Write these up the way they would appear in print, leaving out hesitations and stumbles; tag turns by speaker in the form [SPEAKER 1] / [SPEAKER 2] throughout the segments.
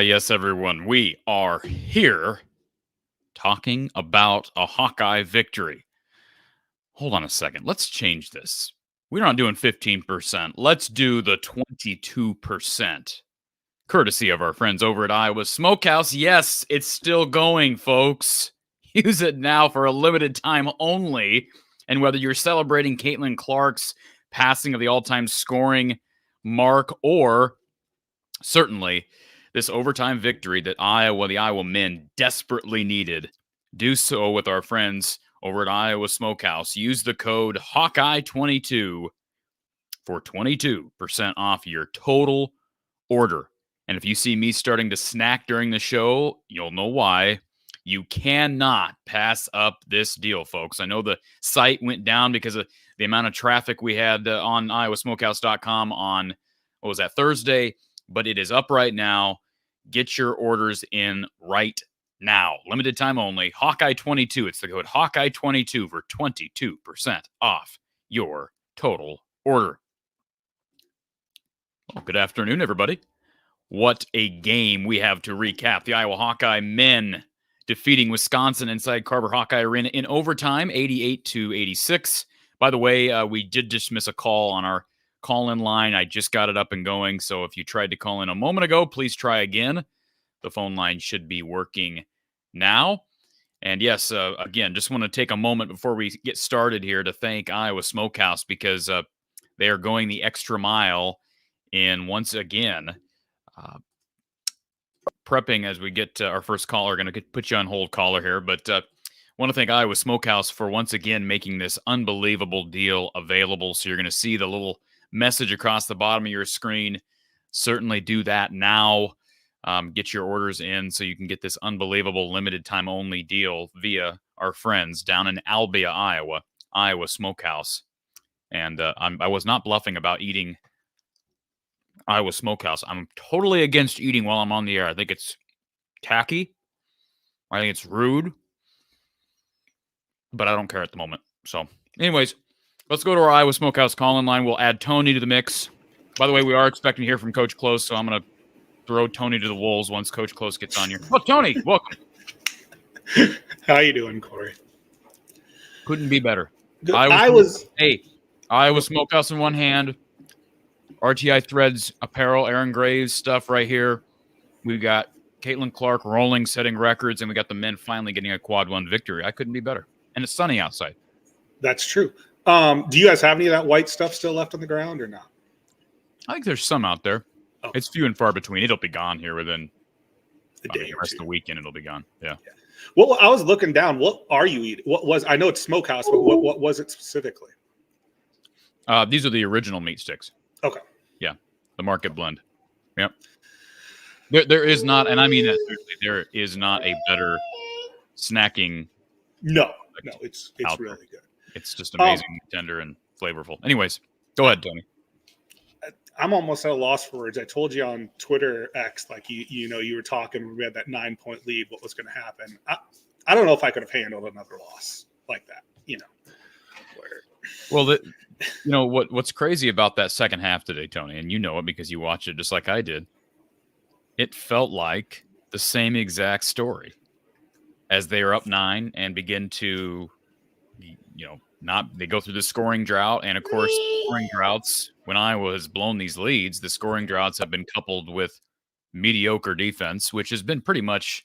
[SPEAKER 1] Yes, everyone. We are here talking about a Hawkeye victory. Hold on a second. Let's change this. We're not doing 15%. Let's do the 22%. Courtesy of our friends over at Iowa Smokehouse. Yes, it's still going, folks. Use it now for a limited time only. And whether you're celebrating Caitlin Clark's passing of the all-time scoring mark or certainly this overtime victory that the Iowa men desperately needed, do so with our friends over at Iowa Smokehouse. Use the code Hawkeye22 for 22% off your total order. And if you see me starting to snack during the show, you'll know why. You cannot pass up this deal, folks. I know the site went down because of the amount of traffic we had on iowasmokehouse.com on, what was that, Thursday? But it is up right now. Get your orders in right now. Limited time only. Hawkeye22. It's the code Hawkeye22 for 22% off your total order. Well, good afternoon, everybody. What a game we have to recap. The Iowa Hawkeye men defeating Wisconsin inside Carver Hawkeye Arena in overtime, 88-86. By the way, we did just miss a call on our call-in line. I just got it up and going, so if you tried to call in a moment ago, please try again. The phone line should be working now. And yes, again, just want to take a moment before we get started here to thank Iowa Smokehouse because they are going the extra mile in, once again, prepping as we get our first caller. Going to put you on hold, caller, here. But want to thank Iowa Smokehouse for once again making this unbelievable deal available. So you're going to see the little message across the bottom of your screen. Certainly do that now. Get your orders in so you can get this unbelievable limited time only deal via our friends down in Albia, Iowa Smokehouse. And I was not bluffing about eating Iowa Smokehouse. I'm totally against eating while I'm on the air. I think it's tacky. I think it's rude. But I don't care at the moment. So, anyways, let's go to our Iowa Smokehouse call-in line. We'll add Tony to the mix. By the way, we are expecting to hear from Coach Close, so I'm going to throw Tony to the wolves once Coach Close gets on here. Oh, Tony, welcome.
[SPEAKER 2] How you doing, Corey?
[SPEAKER 1] Couldn't be better.
[SPEAKER 2] Good.
[SPEAKER 1] Iowa Smokehouse in one hand, RTI Threads apparel, Aaron Graves stuff right here. We've got Caitlin Clark rolling, setting records, and we got the men finally getting a quad one victory. I couldn't be better. And it's sunny outside.
[SPEAKER 2] That's true. Do you guys have any of that white stuff still left on the ground or not?
[SPEAKER 1] I think there's some out there. Oh. It's few and far between. It'll be gone here within the rest of the weekend. It'll be gone. Yeah.
[SPEAKER 2] Well, I was looking down. What are you eating? I know it's Smokehouse, but what was it specifically?
[SPEAKER 1] These are the original meat sticks.
[SPEAKER 2] Okay.
[SPEAKER 1] Yeah. The market blend. Yep. There is not, and I mean that seriously, there is not a better snacking.
[SPEAKER 2] No, it's really good.
[SPEAKER 1] It's just amazing, tender, and flavorful. Anyways, go ahead, Tony.
[SPEAKER 2] I'm almost at a loss for words. I told you on Twitter X, like you were talking. We had that 9-point lead. What was going to happen? I don't know if I could have handled another loss like that.
[SPEAKER 1] Well, what's crazy about that second half today, Tony, and you know it because you watched it just like I did. It felt like the same exact story as they are up 9 and begin to, they go through the scoring drought. And of course, scoring droughts, when Iowa has blown these leads, the scoring droughts have been coupled with mediocre defense, which has been pretty much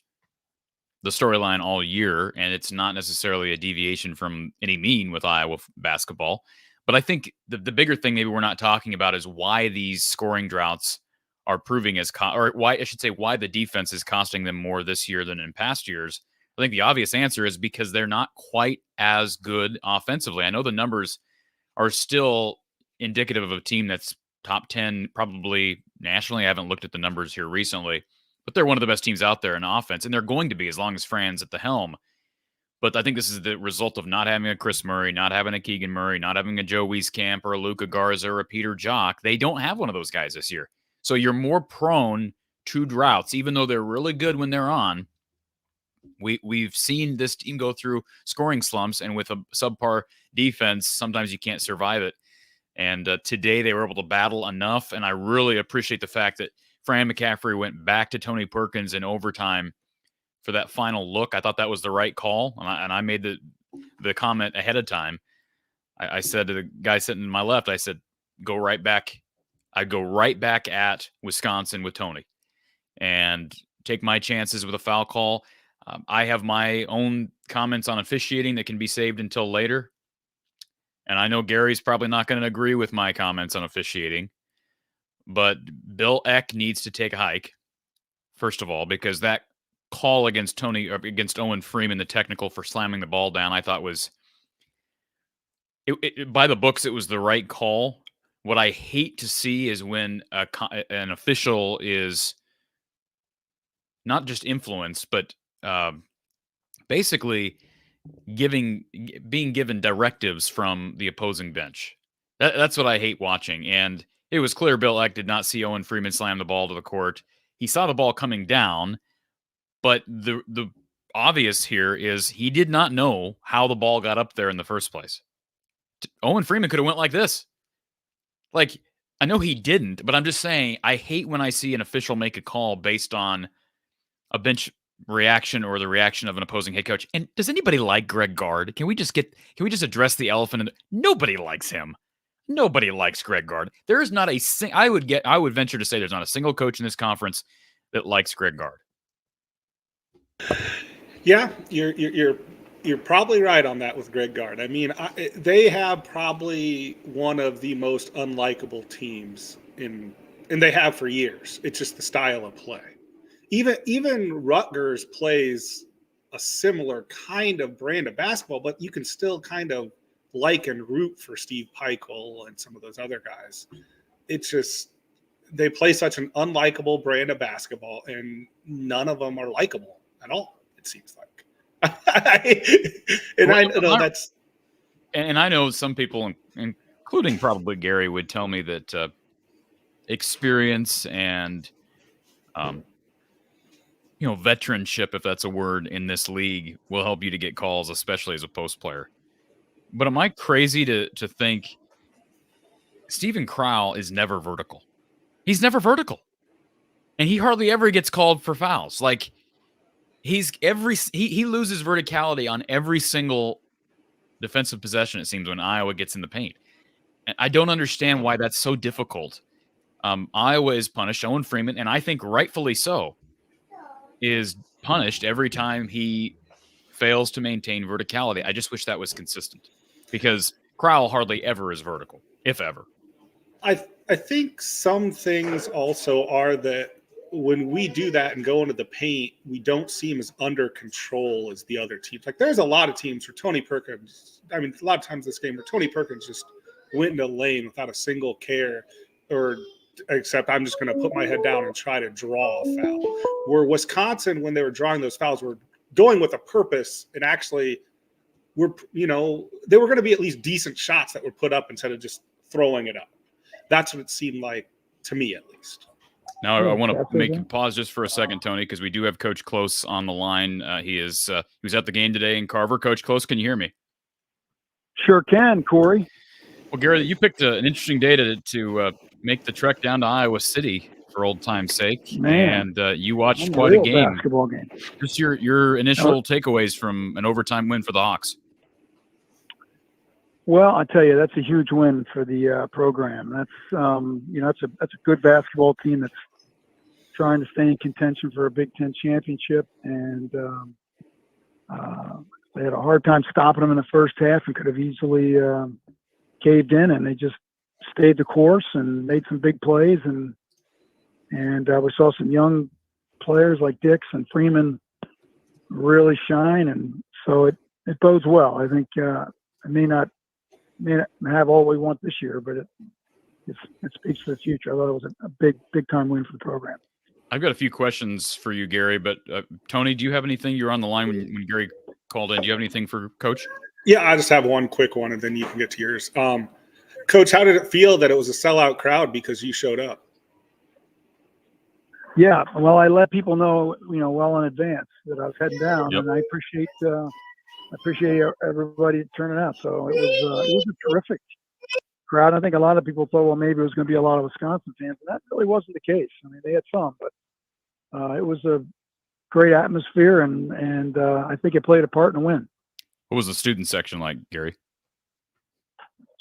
[SPEAKER 1] the storyline all year. And it's not necessarily a deviation from any mean with Iowa basketball. But I think the bigger thing maybe we're not talking about is why these scoring droughts are proving why the defense is costing them more this year than in past years. I think the obvious answer is because they're not quite as good offensively. I know the numbers are still indicative of a team that's top 10, probably nationally. I haven't looked at the numbers here recently, but they're one of the best teams out there in offense, and they're going to be as long as Fran's at the helm. But I think this is the result of not having a Chris Murray, not having a Keegan Murray, not having a Joe Wieskamp or a Luka Garza or a Peter Jock. They don't have one of those guys this year. So you're more prone to droughts, even though they're really good when they're on. We've seen this team go through scoring slumps, and with a subpar defense, sometimes you can't survive it. And today they were able to battle enough, and I really appreciate the fact that Fran McCaffrey went back to Tony Perkins in overtime for that final look. I thought that was the right call, and I made the comment ahead of time. I said to the guy sitting to my left, I said, go right back. I'd go right back at Wisconsin with Tony and take my chances with a foul call. I have my own comments on officiating that can be saved until later. And I know Gary's probably not going to agree with my comments on officiating. But Bill Eck needs to take a hike, first of all, because that call against Owen Freeman, the technical for slamming the ball down, I thought was, by the books, it was the right call. What I hate to see is when an official is not just influenced, but basically being given directives from the opposing bench. That's what I hate watching. And it was clear Bill Eck did not see Owen Freeman slam the ball to the court. He saw the ball coming down, but the obvious here is he did not know how the ball got up there in the first place. Owen Freeman could have went like this. Like, I know he didn't, but I'm just saying I hate when I see an official make a call based on a bench reaction or the reaction of an opposing head coach. And does anybody like Greg Gard? Can we just address the elephant? Nobody likes him. Nobody likes Greg Gard. There is not I would venture to say there's not a single coach in this conference that likes Greg Gard.
[SPEAKER 2] Yeah, you're probably right on that with Greg Gard. I mean, they have probably one of the most unlikable teams and they have for years. It's just the style of play. Even Rutgers plays a similar kind of brand of basketball, but you can still kind of like and root for Steve Peichel and some of those other guys. It's just they play such an unlikable brand of basketball, and none of them are likable at all, it seems like. I know that's.
[SPEAKER 1] And I know some people, including probably Gary, would tell me that experience and veteranship, if that's a word in this league, will help you to get calls, especially as a post player. But am I crazy to think Steven Crowell is never vertical? He's never vertical. And he hardly ever gets called for fouls. Like he loses verticality on every single defensive possession, it seems, when Iowa gets in the paint. And I don't understand why that's so difficult. Iowa is punished. Owen Freeman, and I think rightfully so, is punished every time he fails to maintain verticality. I just wish that was consistent because Crowell hardly ever is vertical, if ever.
[SPEAKER 2] I think some things also are that when we do that and go into the paint, we don't seem as under control as the other teams. Like there's a lot of teams where Tony Perkins, a lot of times this game where Tony Perkins just went into lane without a single care, or except I'm just going to put my head down and try to draw a foul. Where Wisconsin, when they were drawing those fouls, were going with a purpose, and actually they were going to be at least decent shots that were put up instead of just throwing it up. That's what it seemed like to me, at least.
[SPEAKER 1] Now, I want to make you pause just for a second, Tony, because we do have Coach Close on the line. He was at the game today in Carver. Coach Close, can you hear me?
[SPEAKER 3] Sure can, Corey.
[SPEAKER 1] Well, Gary, you picked an interesting day to make the trek down to Iowa City for old time's sake, and you watched quite a game.
[SPEAKER 3] Basketball game.
[SPEAKER 1] Just your initial takeaways from an overtime win for the Hawks.
[SPEAKER 3] Well, I tell you, that's a huge win for the program. That's that's a good basketball team that's trying to stay in contention for a Big Ten championship, and they had a hard time stopping them in the first half and could have easily caved in, and they just stayed the course and made some big plays, and we saw some young players like Dix and Freeman really shine, and so it bodes well. I think it may not have all we want this year, but it speaks for the future. I thought it was a big time win for the program.
[SPEAKER 1] I've got a few questions for you, Gary, but Tony, do you have anything? You're on the line when Gary called in. Do you have anything for Coach?
[SPEAKER 2] Yeah, I just have one quick one, and then you can get to yours. Coach, how did it feel that it was a sellout crowd because you showed up?
[SPEAKER 3] Yeah, well, I let people know, well in advance that I was heading down, and I appreciate everybody turning out. So it was a terrific crowd. I think a lot of people thought, well, maybe it was going to be a lot of Wisconsin fans, and that really wasn't the case. I mean, they had some, but it was a great atmosphere, and I think it played a part in the win.
[SPEAKER 1] What was the student section like, Gary?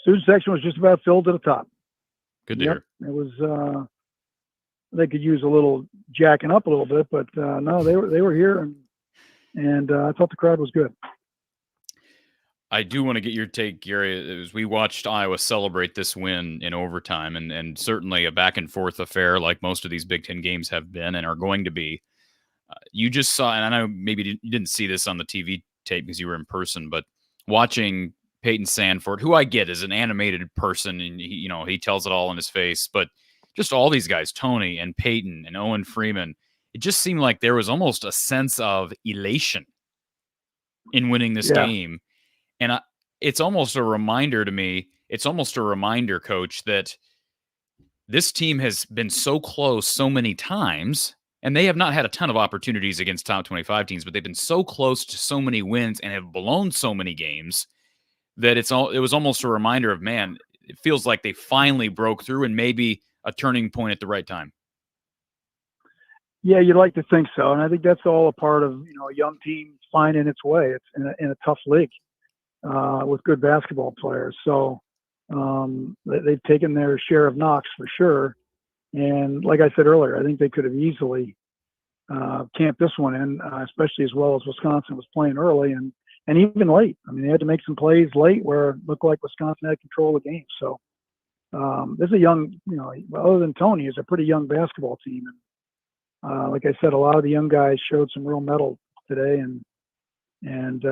[SPEAKER 3] Student section was just about filled to the top.
[SPEAKER 1] Good to hear.
[SPEAKER 3] It was. They could use a little jacking up a little bit, but no, they were here, and I thought the crowd was good.
[SPEAKER 1] I do want to get your take, Gary, as we watched Iowa celebrate this win in overtime, and certainly a back and forth affair like most of these Big Ten games have been and are going to be. You just saw, and I know maybe you didn't see this on the TV tape because you were in person, but watching Peyton Sandford, who I get is an animated person, and he tells it all in his face, but just all these guys, Tony and Peyton and Owen Freeman, it just seemed like there was almost a sense of elation in winning this game. And it's almost a reminder to me, Coach, that this team has been so close so many times, and they have not had a ton of opportunities against top 25 teams, but they've been so close to so many wins and have blown so many games that it was almost a reminder of, man, it feels like they finally broke through and maybe a turning point at the right time.
[SPEAKER 3] Yeah, you'd like to think so. And I think that's all a part of, a young team finding its way. It's in a tough league with good basketball players. So they've taken their share of knocks for sure. And like I said earlier, I think they could have easily camped this one in, especially as well as Wisconsin was playing early and even late. I mean, they had to make some plays late where it looked like Wisconsin had control of the game. So this is a young, other than Tony, is a pretty young basketball team. And like I said, a lot of the young guys showed some real mettle today, and and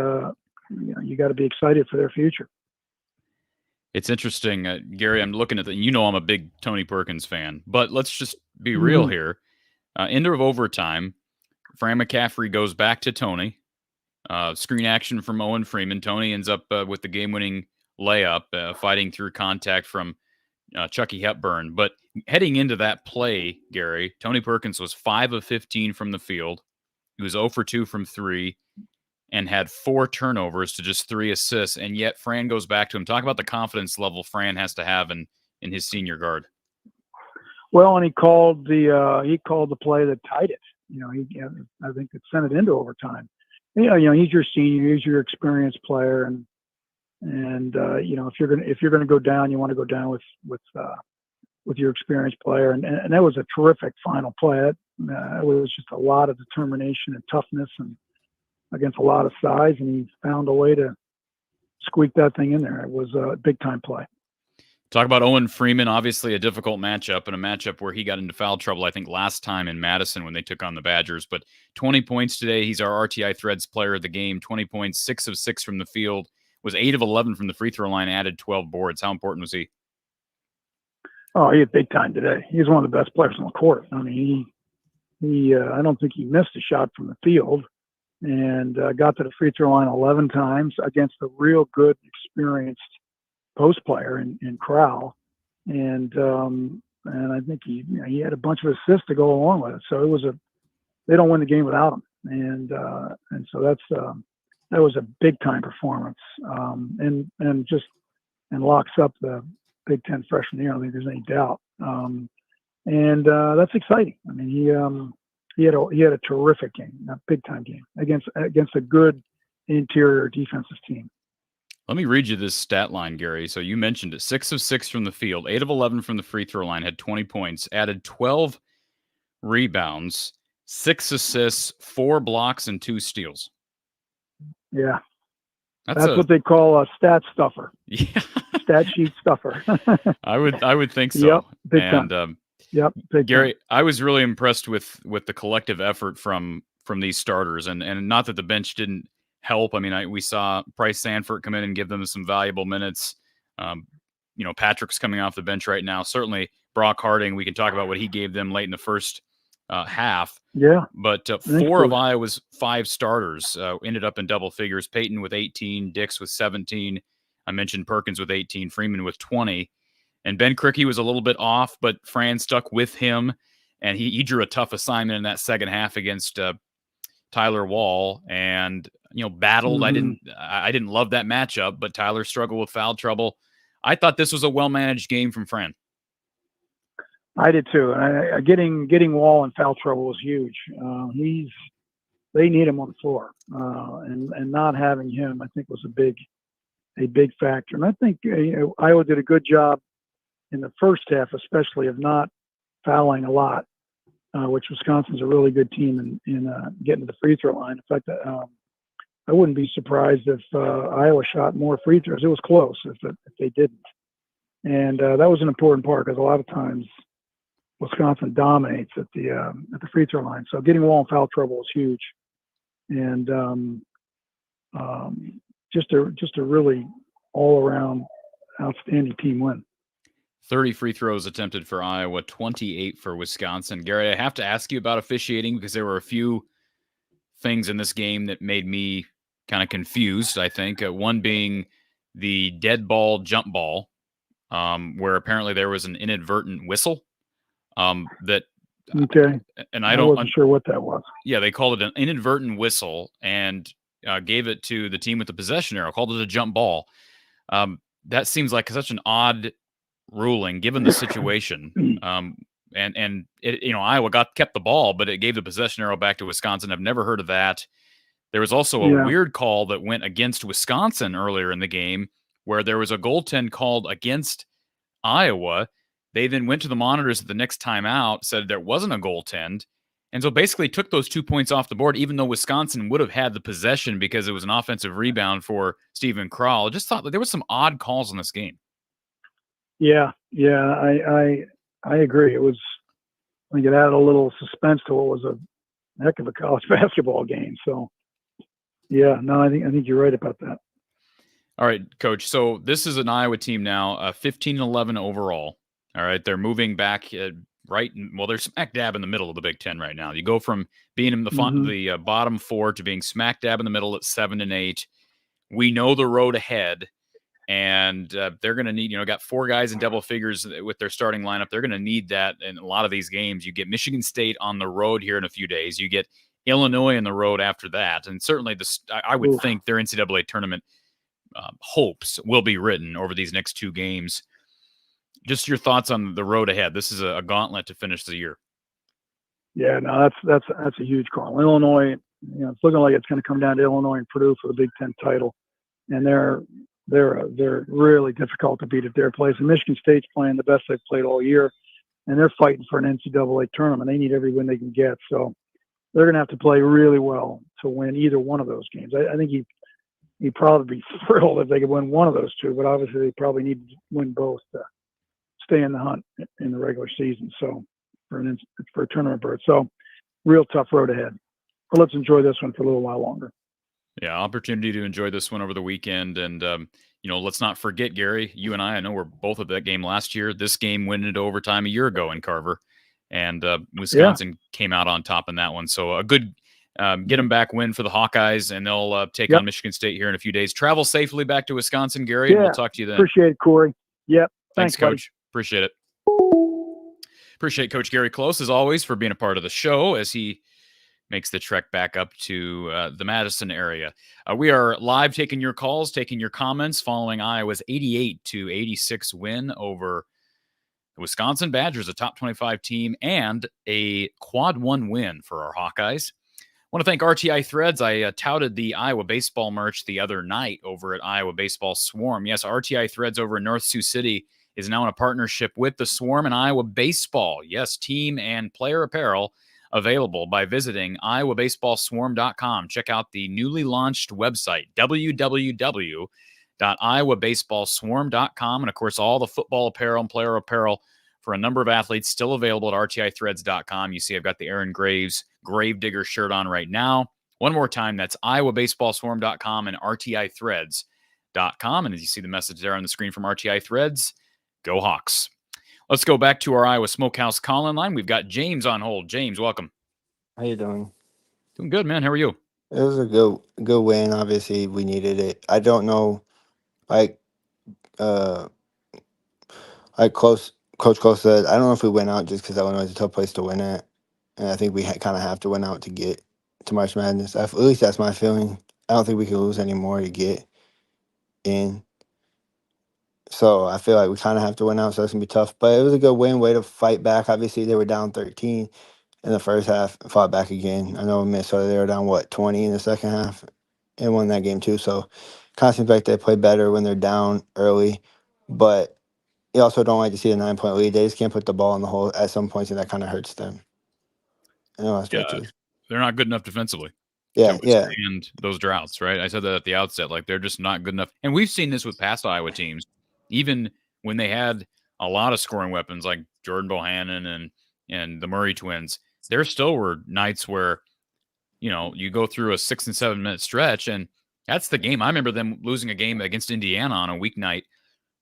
[SPEAKER 3] you got to be excited for their future.
[SPEAKER 1] It's interesting, Gary. I'm looking at I'm a big Tony Perkins fan, but let's just be real here. End of overtime, Fran McCaffrey goes back to Tony. Screen action from Owen Freeman. Tony ends up with the game-winning layup, fighting through contact from Chucky Hepburn. But heading into that play, Gary, Tony Perkins was 5 of 15 from the field. He was 0 for 2 from 3 and had 4 turnovers to just 3 assists. And yet Fran goes back to him. Talk about the confidence level Fran has to have in his senior guard.
[SPEAKER 3] Well, and he called the play that tied it. I think it sent it into overtime. He's your senior, he's your experienced player, and if you're gonna go down, you want to go down with your experienced player, and that was a terrific final play. It was just a lot of determination and toughness, and against a lot of size, and he found a way to squeak that thing in there. It was a big time play.
[SPEAKER 1] Talk about Owen Freeman, obviously a difficult matchup, and a matchup where he got into foul trouble, I think, last time in Madison when they took on the Badgers. But 20 points today. He's our RTI Threads player of the game. 20 points, 6 of 6 from the field, was 8 of 11 from the free throw line, added 12 boards. How important was he?
[SPEAKER 3] Oh, he had big time today. He's one of the best players on the court. I mean, he I don't think he missed a shot from the field, and got to the free throw line 11 times against a real good, experienced post player in Corral, and I think he had a bunch of assists to go along with it. So they don't win the game without him, and so that was a big time performance, and locks up the Big Ten freshman year. I don't think there's any doubt, and that's exciting. I mean, he had a terrific game, a big time game against a good interior defensive team.
[SPEAKER 1] Let me read you this stat line, Gary. So you mentioned it. 6 of 6 from the field, 8 of 11 from the free throw line, had 20 points, added 12 rebounds, 6 assists, 4 blocks, and 2 steals.
[SPEAKER 3] Yeah. That's what they call a stat stuffer.
[SPEAKER 1] Yeah.
[SPEAKER 3] Stat sheet stuffer.
[SPEAKER 1] I would think so.
[SPEAKER 3] Yep, big time. Yep, big
[SPEAKER 1] Gary,
[SPEAKER 3] time.
[SPEAKER 1] I was really impressed with the collective effort from these starters, and not that the bench didn't help. I mean, we saw Bryce Sanford come in and give them some valuable minutes. Patrick's coming off the bench right now. Certainly, Brock Harding, we can talk about what he gave them late in the first half.
[SPEAKER 3] Yeah.
[SPEAKER 1] But 4 of Iowa's 5 starters ended up in double figures. Peyton with 18, Dix with 17. I mentioned Perkins with 18, Freeman with 20. And Ben Krikke was a little bit off, but Fran stuck with him, and he drew a tough assignment in that second half against Tyler Wall, and battled.
[SPEAKER 3] Mm-hmm.
[SPEAKER 1] I didn't love that matchup, but Tyler struggled with foul trouble. I thought this was a well-managed game from Fran.
[SPEAKER 3] I did too. And getting Wall in foul trouble was huge. They need him on the floor, and not having him, I think, was a big factor. And I think Iowa did a good job in the first half, especially of not fouling a lot, which Wisconsin's a really good team in getting to the free throw line. In fact, I wouldn't be surprised if Iowa shot more free throws. It was close if they didn't. And that was an important part, because a lot of times Wisconsin dominates at the free throw line. So getting Wall in foul trouble was huge, and just a really all around outstanding team win.
[SPEAKER 1] 30 free throws attempted for Iowa, 28 for Wisconsin. Gary, I have to ask you about officiating, because there were a few things in this game that made me kind of confused, I think. One being the dead ball jump ball, where apparently there was an inadvertent whistle. Okay. And I wasn't
[SPEAKER 3] sure what that was.
[SPEAKER 1] Yeah, they called it an inadvertent whistle and gave it to the team with the possession arrow, called it a jump ball. That seems like such an odd ruling given the situation. And it, Iowa kept the ball, but it gave the possession arrow back to Wisconsin. I've never heard of that. There was also a weird call that went against Wisconsin earlier in the game, where there was a goaltend called against Iowa. They then went to the monitors at the next time out, said there wasn't a goaltend, and so basically took those 2 points off the board, even though Wisconsin would have had the possession because it was an offensive rebound for Stephen Krall. I just thought that there was some odd calls in this game.
[SPEAKER 3] Yeah, I agree. I think it added a little suspense to what was a heck of a college basketball game. So Yeah, no, I think you're right about that.
[SPEAKER 1] All right, Coach. So this is an Iowa team now, 15-11 overall. All right, they're moving back right. Well, they're smack dab in the middle of the Big Ten right now. You go from being in the bottom four to being smack dab in the middle at 7-8. We know the road ahead, and they're going to need. Got 4 guys in double figures with their starting lineup. They're going to need that in a lot of these games. You get Michigan State on the road here in a few days. You get Illinois on the road after that, and certainly I would think their NCAA tournament hopes will be written over these next 2 games. Just your thoughts on the road ahead. This is a gauntlet to finish the year.
[SPEAKER 3] Yeah, no, that's a huge call. Illinois, it's looking like it's going to come down to Illinois and Purdue for the Big Ten title, and they're really difficult to beat at their place. And Michigan State's playing the best they've played all year, and they're fighting for an NCAA tournament. They need every win they can get, so they're going to have to play really well to win either one of those games. I think he'd probably be thrilled if they could win one of those 2, but obviously they probably need to win both to stay in the hunt in the regular season. So for a tournament berth. So real tough road ahead. But let's enjoy this one for a little while longer.
[SPEAKER 1] Yeah, opportunity to enjoy this one over the weekend. And, let's not forget, Gary, you and I know we're both at that game last year. This game went into overtime a year ago in Carver. And Wisconsin came out on top in that one. So a good get them back win for the Hawkeyes, and they'll take on Michigan State here in a few days. Travel safely back to Wisconsin, Gary, and we'll talk to you then.
[SPEAKER 3] Appreciate it, Corey. Yep.
[SPEAKER 1] Thanks, Coach. Appreciate it. Appreciate Coach Gary Close, as always, for being a part of the show as he makes the trek back up to the Madison area. We are live taking your calls, taking your comments following Iowa's 88-86 win over the Wisconsin Badgers, a top 25 team, and a quad 1 win for our Hawkeyes. I want to thank RTI Threads. I touted the Iowa baseball merch the other night over at Iowa Baseball Swarm. Yes, RTI Threads over in North Sioux City is now in a partnership with the Swarm and Iowa Baseball. Yes, team and player apparel available by visiting iowabaseballswarm.com. Check out the newly launched website, www.iowabaseballswarm.com. And, of course, all the football apparel and player apparel for a number of athletes still available at rtithreads.com. You see I've got the Aaron Graves Gravedigger shirt on right now. One more time, that's iowabaseballswarm.com and rtithreads.com. And as you see the message there on the screen from RTI Threads, go Hawks. Let's go back to our Iowa Smokehouse call-in line. We've got James on hold. James, welcome.
[SPEAKER 4] How you doing?
[SPEAKER 1] Doing good, man. How are you?
[SPEAKER 4] It was a good win. Obviously, we needed it. I don't know, like Coach Close said, I don't know if we went out just because Illinois is a tough place to win at, and I think we kind of have to win out to get to March Madness. At least that's my feeling. I don't think we can lose any more to get in. So I feel like we kind of have to win out, so it's going to be tough. But it was a good win, way to fight back. Obviously, they were down 13 in the first half, fought back again. I know Minnesota, they were down, 20 in the second half, and won that game too. So kind of seems like they play better when they're down early. But you also don't like to see a 9-point lead. They just can't put the ball in the hole at some points, and that kind of hurts them.
[SPEAKER 1] They're not good enough defensively. And those droughts, right? I said that at the outset, like they're just not good enough. And we've seen this with past Iowa teams, even when they had a lot of scoring weapons like Jordan Bohannon and the Murray twins. There still were nights where, you go through a 6 and 7 minute stretch, and that's the game. I remember them losing a game against Indiana on a weeknight.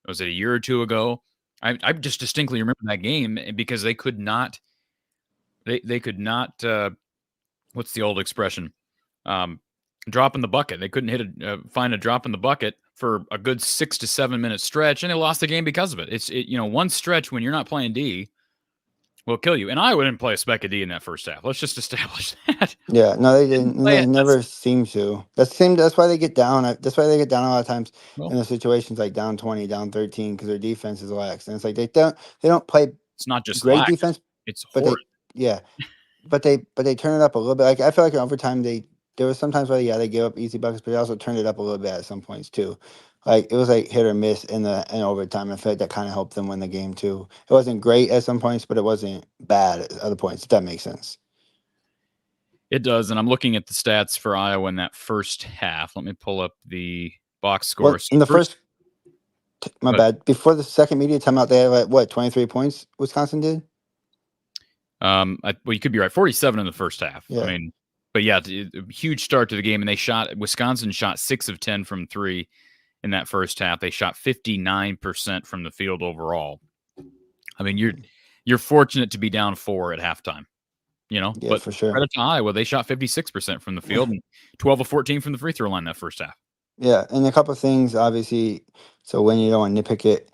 [SPEAKER 1] Was it a year or two ago? I just distinctly remember that game because they could not. They could not. What's the old expression? Drop in the bucket. They couldn't find a drop in the bucket for a good 6 to 7 minute stretch, and they lost the game because of it. It's one stretch when you're not playing D will kill you. And I wouldn't play a speck of D in that first half. Let's just establish that.
[SPEAKER 4] Yeah, no, they didn't. They never seem to. That's why they get down. That's why they get down a lot of times in the situations like down 20, down 13, because their defense is lax. And it's like they don't play.
[SPEAKER 1] It's not just
[SPEAKER 4] great defense.
[SPEAKER 1] It's
[SPEAKER 4] horrid. But they turn it up a little bit. Like I feel like in overtime there was sometimes where they give up easy buckets, but they also turned it up a little bit at some points too. Like it was like hit or miss in overtime. I feel like that kind of helped them win the game too. It wasn't great at some points, but it wasn't bad at other points. If that makes sense.
[SPEAKER 1] It does, and I'm looking at the stats for Iowa in that first half. Let me pull up the box scores.
[SPEAKER 4] In the first my bad. Before the second media timeout, they had 23 points. Wisconsin did.
[SPEAKER 1] Well, you could be right. 47 in the first half.
[SPEAKER 4] Yeah.
[SPEAKER 1] I mean, But yeah, a huge start to the game, and Wisconsin shot 6 of 10 from 3 in that first half. They shot 59% from the field overall. I mean, you're fortunate to be down 4 at halftime,
[SPEAKER 4] Yeah,
[SPEAKER 1] but
[SPEAKER 4] for sure.
[SPEAKER 1] credit to Iowa, they shot 56% from the field and 12 of 14 from the free throw line that first half.
[SPEAKER 4] Yeah, and a couple of things, obviously. So when you don't want to nitpick it,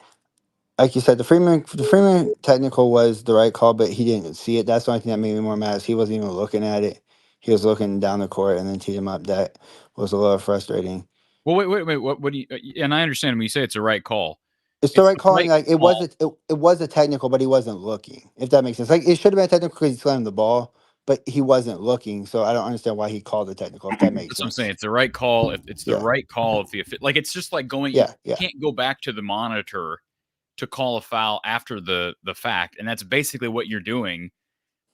[SPEAKER 4] like you said, the Freeman technical was the right call, but he didn't see it. That's the only thing that made me more mad. Is he wasn't even looking at it. He was looking down the court and then teed him up. That was a little frustrating.
[SPEAKER 1] Well, wait. What do you? And I understand when you say it's a right call.
[SPEAKER 4] It's the right
[SPEAKER 1] the
[SPEAKER 4] call, and like it
[SPEAKER 1] call.
[SPEAKER 4] was a technical, but he wasn't looking. If that makes sense, like it should have been a technical because he slammed the ball, but he wasn't looking. So I don't understand why he called the technical. If that makes
[SPEAKER 1] That's what I'm
[SPEAKER 4] sense.
[SPEAKER 1] saying. It's the right call. It's the
[SPEAKER 4] Yeah.
[SPEAKER 1] right call. It's just like going.
[SPEAKER 4] Yeah,
[SPEAKER 1] You can't go back to the monitor to call a foul after the fact, and that's basically what you're doing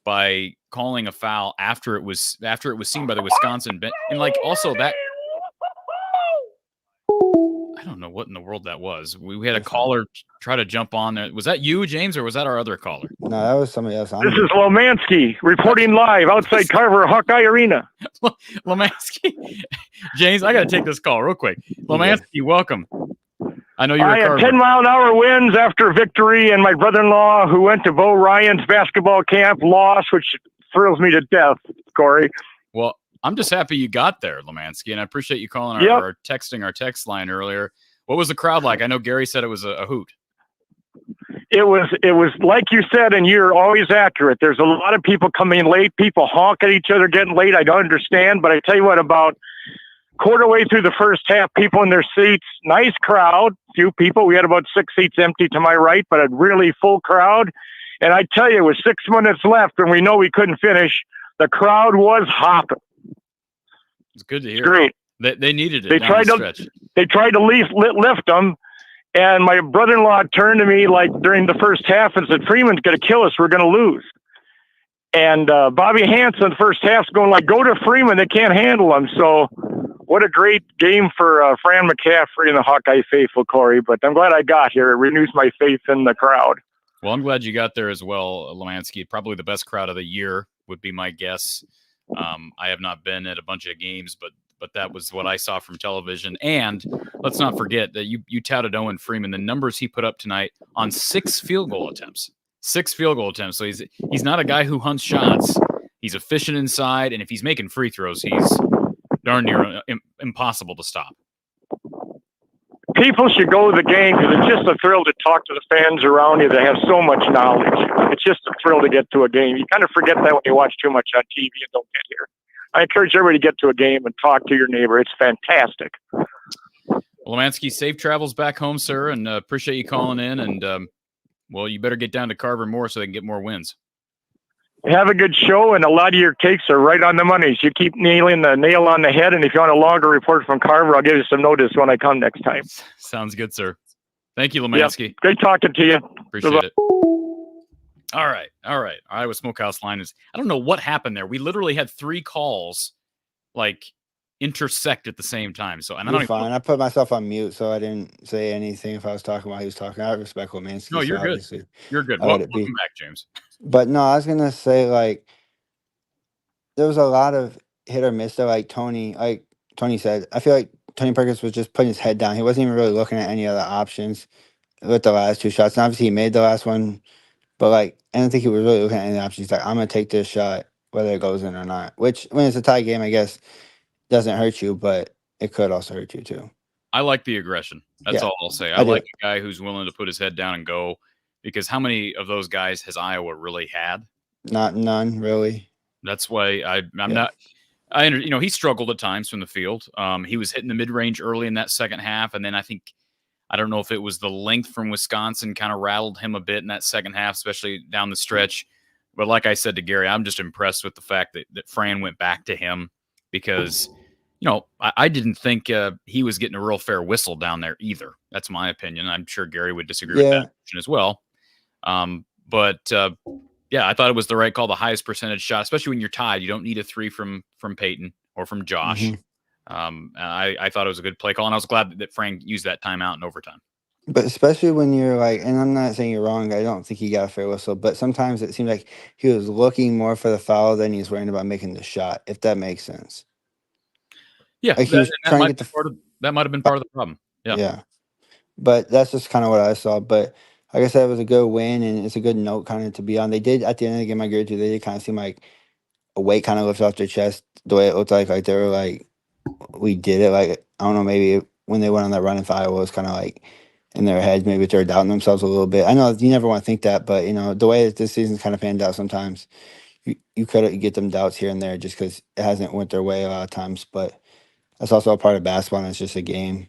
[SPEAKER 1] by calling a foul after it was seen by the Wisconsin bench. And like also that, I don't know what in the world that was. We had a caller try to jump on there. Was that you, James, or was that our other caller?
[SPEAKER 4] No, that was somebody else.
[SPEAKER 5] This is Lomansky reporting live outside Carver Hawkeye Arena.
[SPEAKER 1] Lomansky, James, I got to take this call real quick. Lomansky, welcome. I know you're.
[SPEAKER 5] I had 10-mile-an-hour winds after victory, and my brother-in-law, who went to Bo Ryan's basketball camp, lost, which thrills me to death, Corey.
[SPEAKER 1] Well, I'm just happy you got there, Lomansky, and I appreciate you calling or texting our text line earlier. What was the crowd like? I know Gary said it was a hoot.
[SPEAKER 5] It was like you said, and you're always accurate. There's a lot of people coming late, people honk at each other getting late. I don't understand, but I tell you what, about quarter way through the first half, people in their seats, nice crowd, few people. We had about 6 seats empty to my right, but a really full crowd. And I tell you, with 6 minutes left and we know we couldn't finish, the crowd was hopping.
[SPEAKER 1] It's good to hear.
[SPEAKER 5] Great.
[SPEAKER 1] They needed it.
[SPEAKER 5] They tried to lift them. And my brother-in-law turned to me like during the first half and said, "Freeman's going to kill us. We're going to lose." And Bobby Hansen, first half's going like, "Go to Freeman. They can't handle him." So what a great game for Fran McCaffrey and the Hawkeye faithful, Corey. But I'm glad I got here. It renews my faith in the crowd.
[SPEAKER 1] Well, I'm glad you got there as well, Lomansky. Probably the best crowd of the year would be my guess. I have not been at a bunch of games, but that was what I saw from television. And let's not forget that you touted Owen Freeman, the numbers he put up tonight on 6 field goal attempts. 6 field goal attempts. So he's not a guy who hunts shots. He's efficient inside, and if he's making free throws, he's darn near impossible to stop.
[SPEAKER 5] People should go to the game because it's just a thrill to talk to the fans around you that have so much knowledge. It's just a thrill to get to a game. You kind of forget that when you watch too much on TV and don't get here. I encourage everybody to get to a game and talk to your neighbor. It's fantastic.
[SPEAKER 1] Well, Lomansky, safe travels back home, sir, and appreciate you calling in. And, well, you better get down to Carver more so they can get more wins.
[SPEAKER 5] Have a good show, and a lot of your takes are right on the money. So you keep nailing the nail on the head, and if you want a longer report from Carver, I'll give you some notice when I come next time.
[SPEAKER 1] Sounds good, sir. Thank you, Lomansky.
[SPEAKER 5] Yep. Great talking to you.
[SPEAKER 1] Appreciate it. All right. Iowa Smokehouse line is, I don't know what happened there. We literally had 3 calls, like, intersect at the same time. So, and
[SPEAKER 4] You're fine. I put myself on mute, so I didn't say anything if I was talking while he was talking. I respect Lomansky.
[SPEAKER 1] No, you're good. You're good. Welcome back, James.
[SPEAKER 4] But no, I was gonna say, like, there was a lot of hit or miss though. Like Tony said, I feel like Tony Perkins was just putting his head down. He wasn't even really looking at any other options with the last 2 shots. And obviously he made the last one, but like I don't think he was really looking at any options. He's like, I'm gonna take this shot whether it goes in or not. Which when it's a tie game, I guess doesn't hurt you, but it could also hurt you too.
[SPEAKER 1] I like the aggression. That's all I'll say. I like a guy who's willing to put his head down and go. Because how many of those guys has Iowa really had?
[SPEAKER 4] None, really.
[SPEAKER 1] That's why I'm not. He struggled at times from the field. He was hitting the mid range early in that second half, and then I don't know if it was the length from Wisconsin kind of rattled him a bit in that second half, especially down the stretch. But like I said to Gary, I'm just impressed with the fact that Fran went back to him because, I didn't think he was getting a real fair whistle down there either. That's my opinion. I'm sure Gary would disagree with that as well. But I thought it was the right call, the highest percentage shot, especially when you're tied. You don't need a 3 from Peyton or from Josh. I thought it was a good play call, and I was glad that Frank used that timeout in overtime.
[SPEAKER 4] But especially when you're like, and I'm not saying you're wrong. I don't think he got a fair whistle, but sometimes it seemed like he was looking more for the foul than he's worrying about making the shot. If that makes sense.
[SPEAKER 1] Yeah,
[SPEAKER 4] Like he was
[SPEAKER 1] that
[SPEAKER 4] trying to
[SPEAKER 1] might
[SPEAKER 4] get
[SPEAKER 1] be
[SPEAKER 4] the
[SPEAKER 1] that might have been part of the problem. Yeah.
[SPEAKER 4] yeah. But that's just kind of what I saw. But like I said, it was a good win, and it's a good note kind of to be on. They did at the end of the game. I agree with you. They did kind of seem like a weight kind of lifted off their chest. The way it looked like they were like, we did it. Like I don't know, maybe when they went on that run in Iowa, it was kind of like in their heads, maybe they're doubting themselves a little bit. I know you never want to think that, but the way that this season's kind of panned out, sometimes you could get them doubts here and there just because it hasn't went their way a lot of times. But that's also a part of basketball, and it's just a game.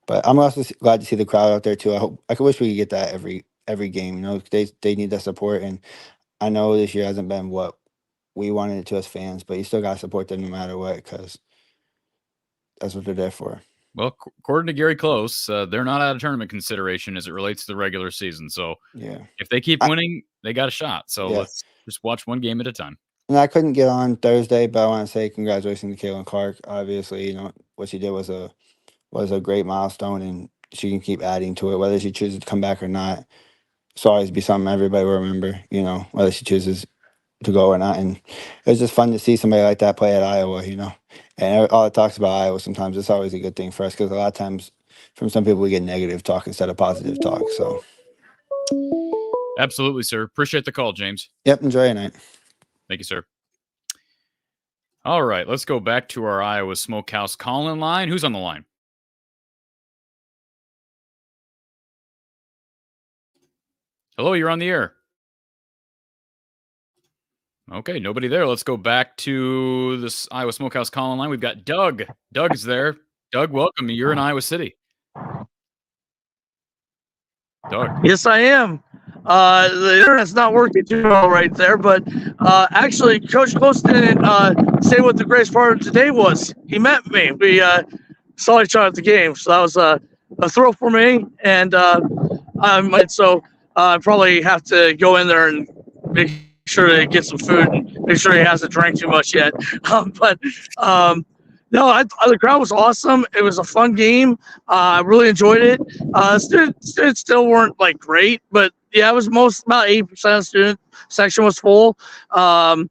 [SPEAKER 4] But I'm also glad to see the crowd out there too. I could wish we could get that every game. They need that support, and I know this year hasn't been what we wanted it to as fans, but you still got to support them no matter what because that's what they're there for.
[SPEAKER 1] Well, according to Gary Close, they're not out of tournament consideration as it relates to the regular season. So
[SPEAKER 4] Yeah,
[SPEAKER 1] if they keep winning, they got a shot. So
[SPEAKER 4] Yeah.
[SPEAKER 1] let's just watch one game at a time.
[SPEAKER 4] and I couldn't get on Thursday, but I want to say congratulations to Kaylin Clark. Obviously, what she did was a great milestone, and she can keep adding to it. Whether she chooses to come back or not, it's always be something everybody will remember. Whether she chooses to go or not. And it was just fun to see somebody like that play at Iowa. And all it talks about Iowa sometimes it's always a good thing for us because a lot of times from some people we get negative talk instead of positive talk. So
[SPEAKER 1] absolutely, sir. Appreciate the call, James.
[SPEAKER 4] Yep, enjoy your night.
[SPEAKER 1] Thank you, sir. All right, let's go back to our Iowa Smokehouse call-in line. Who's on the line? Hello, you're on the air. Okay, nobody there. Let's go back to this Iowa Smokehouse call-in line. We've got Doug. Doug is there. Doug, welcome. You're in Iowa City. Doug.
[SPEAKER 6] Yes, I am. The internet's not working too well right there, but actually, Coach Close didn't say what the greatest part of today was. He met me. We saw each other at the game, so that was a thrill for me. And I probably have to go in there and make sure to get some food and make sure he hasn't drank too much yet. No, the crowd was awesome. It was a fun game. I really enjoyed it. Students still weren't like great, but yeah, it was about 80% of the student section was full. I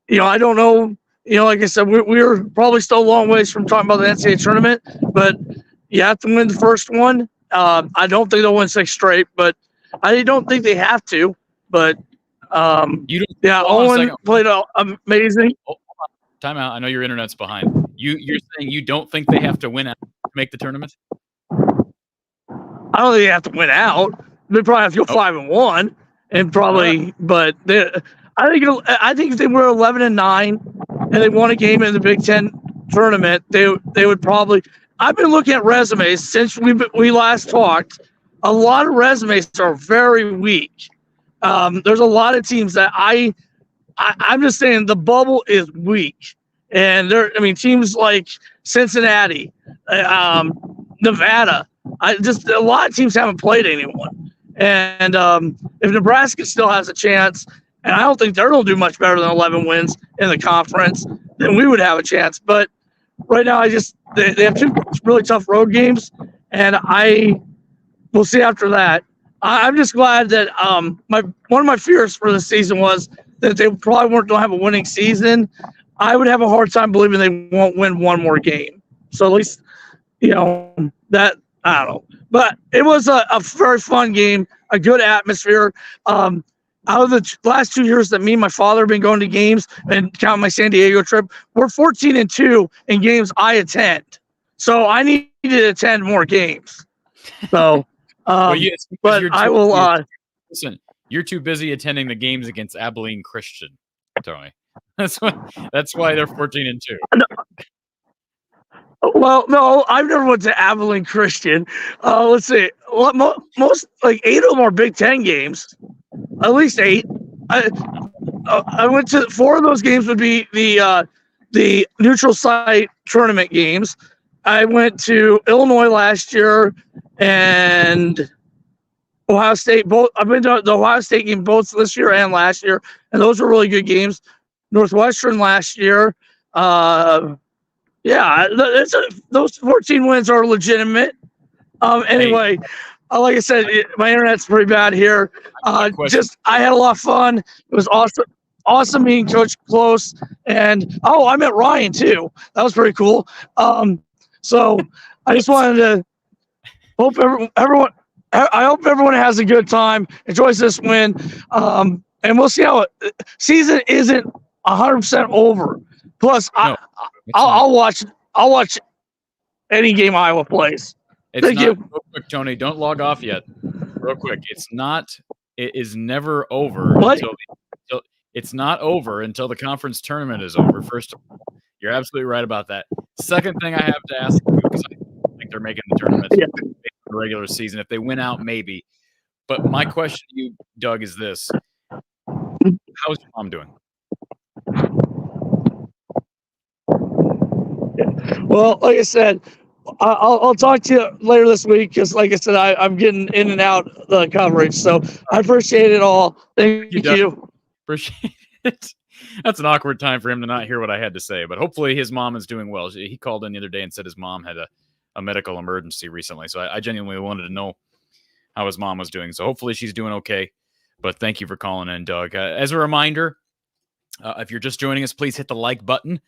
[SPEAKER 6] don't know. Like I said, we're probably still a long ways from talking about the NCAA tournament, but you have to win the first one. I don't think they'll win 6 straight, but I don't think they have to. But Owen played amazing.
[SPEAKER 1] Time out. I know your internet's behind. You're saying you don't think they have to win out to make the tournament?
[SPEAKER 6] I don't think they have to win out. They probably have to go 5-1, and probably. But I think if they were 11-9 and they won a game in the Big Ten tournament, they would probably. I've been looking at resumes since we last talked. A lot of resumes are very weak. There's a lot of teams that I'm just saying the bubble is weak. And teams like Cincinnati, Nevada, a lot of teams haven't played anyone. And if Nebraska still has a chance, and I don't think they're going to do much better than 11 wins in the conference, then we would have a chance. But right now, they have 2 really tough road games, and we'll see after that. I'm just glad that one of my fears for the season was that they probably weren't going to have a winning season. I would have a hard time believing they won't win one more game. So at least, that, I don't know. But it was a very fun game, a good atmosphere. Out of the last 2 years that me and my father have been going to games and count my San Diego trip, we're 14-2 in games I attend. So I need to attend more games. So, but I will.
[SPEAKER 1] Listen, you're too busy attending the games against Abilene Christian, Tony. That's why they're 14-2.
[SPEAKER 6] Well, no, I've never went to Abilene Christian. Let's see. Most like 8 of them are Big Ten games. At least 8. I went to 4 of those games would be the neutral site tournament games. I went to Illinois last year and Ohio State. Both I've been to the Ohio State game both this year and last year, and those were really good games. Northwestern last year. Those 14 wins are legitimate. Anyway, like I said, my internet's pretty bad here. I had a lot of fun. It was awesome meeting Coach Close, and I met Ryan too. That was pretty cool. So I just wanted to hope everyone. I hope everyone has a good time, enjoys this win, and we'll see how season isn't 100% over. Plus, I'll watch any game Iowa plays. Thank you.
[SPEAKER 1] Real quick, Tony, don't log off yet. Real quick, it is never over until it's not over until the conference tournament is over. First of all, you're absolutely right about that. Second thing I have to ask you, because I think they're making the tournament in the regular season. If they win out, maybe. But my question to you, Doug, is this: how's your mom doing?
[SPEAKER 6] Well, like I said, I'll talk to you later this week because, like I said, I'm getting in and out the coverage. So I appreciate it all. Thank you.
[SPEAKER 1] Appreciate it. That's an awkward time for him to not hear what I had to say, but hopefully his mom is doing well. He called in the other day and said his mom had a medical emergency recently. So I genuinely wanted to know how his mom was doing. So hopefully she's doing okay. But thank you for calling in, Doug. As a reminder, if you're just joining us, please hit the like button.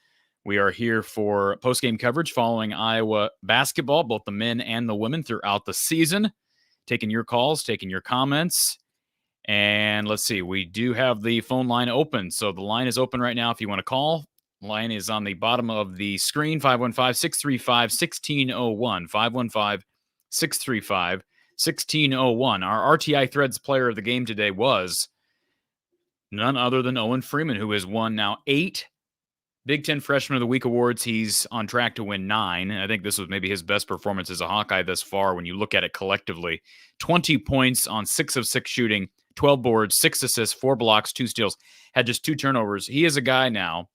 [SPEAKER 1] We are here for post-game coverage following Iowa basketball, both the men and the women throughout the season. Taking your calls, taking your comments. And let's see, we do have the phone line open. So the line is open right now if you want to call. Line is on the bottom of the screen, 515-635-1601, 515-635-1601. Our RTI Threads player of the game today was none other than Owen Freeman, who has won now 8 Big Ten Freshman of the Week awards. He's on track to win 9. And I think this was maybe his best performance as a Hawkeye thus far when you look at it collectively. 20 points on 6 of 6 shooting, 12 boards, 6 assists, 4 blocks, 2 steals, had just 2 turnovers. He is a guy now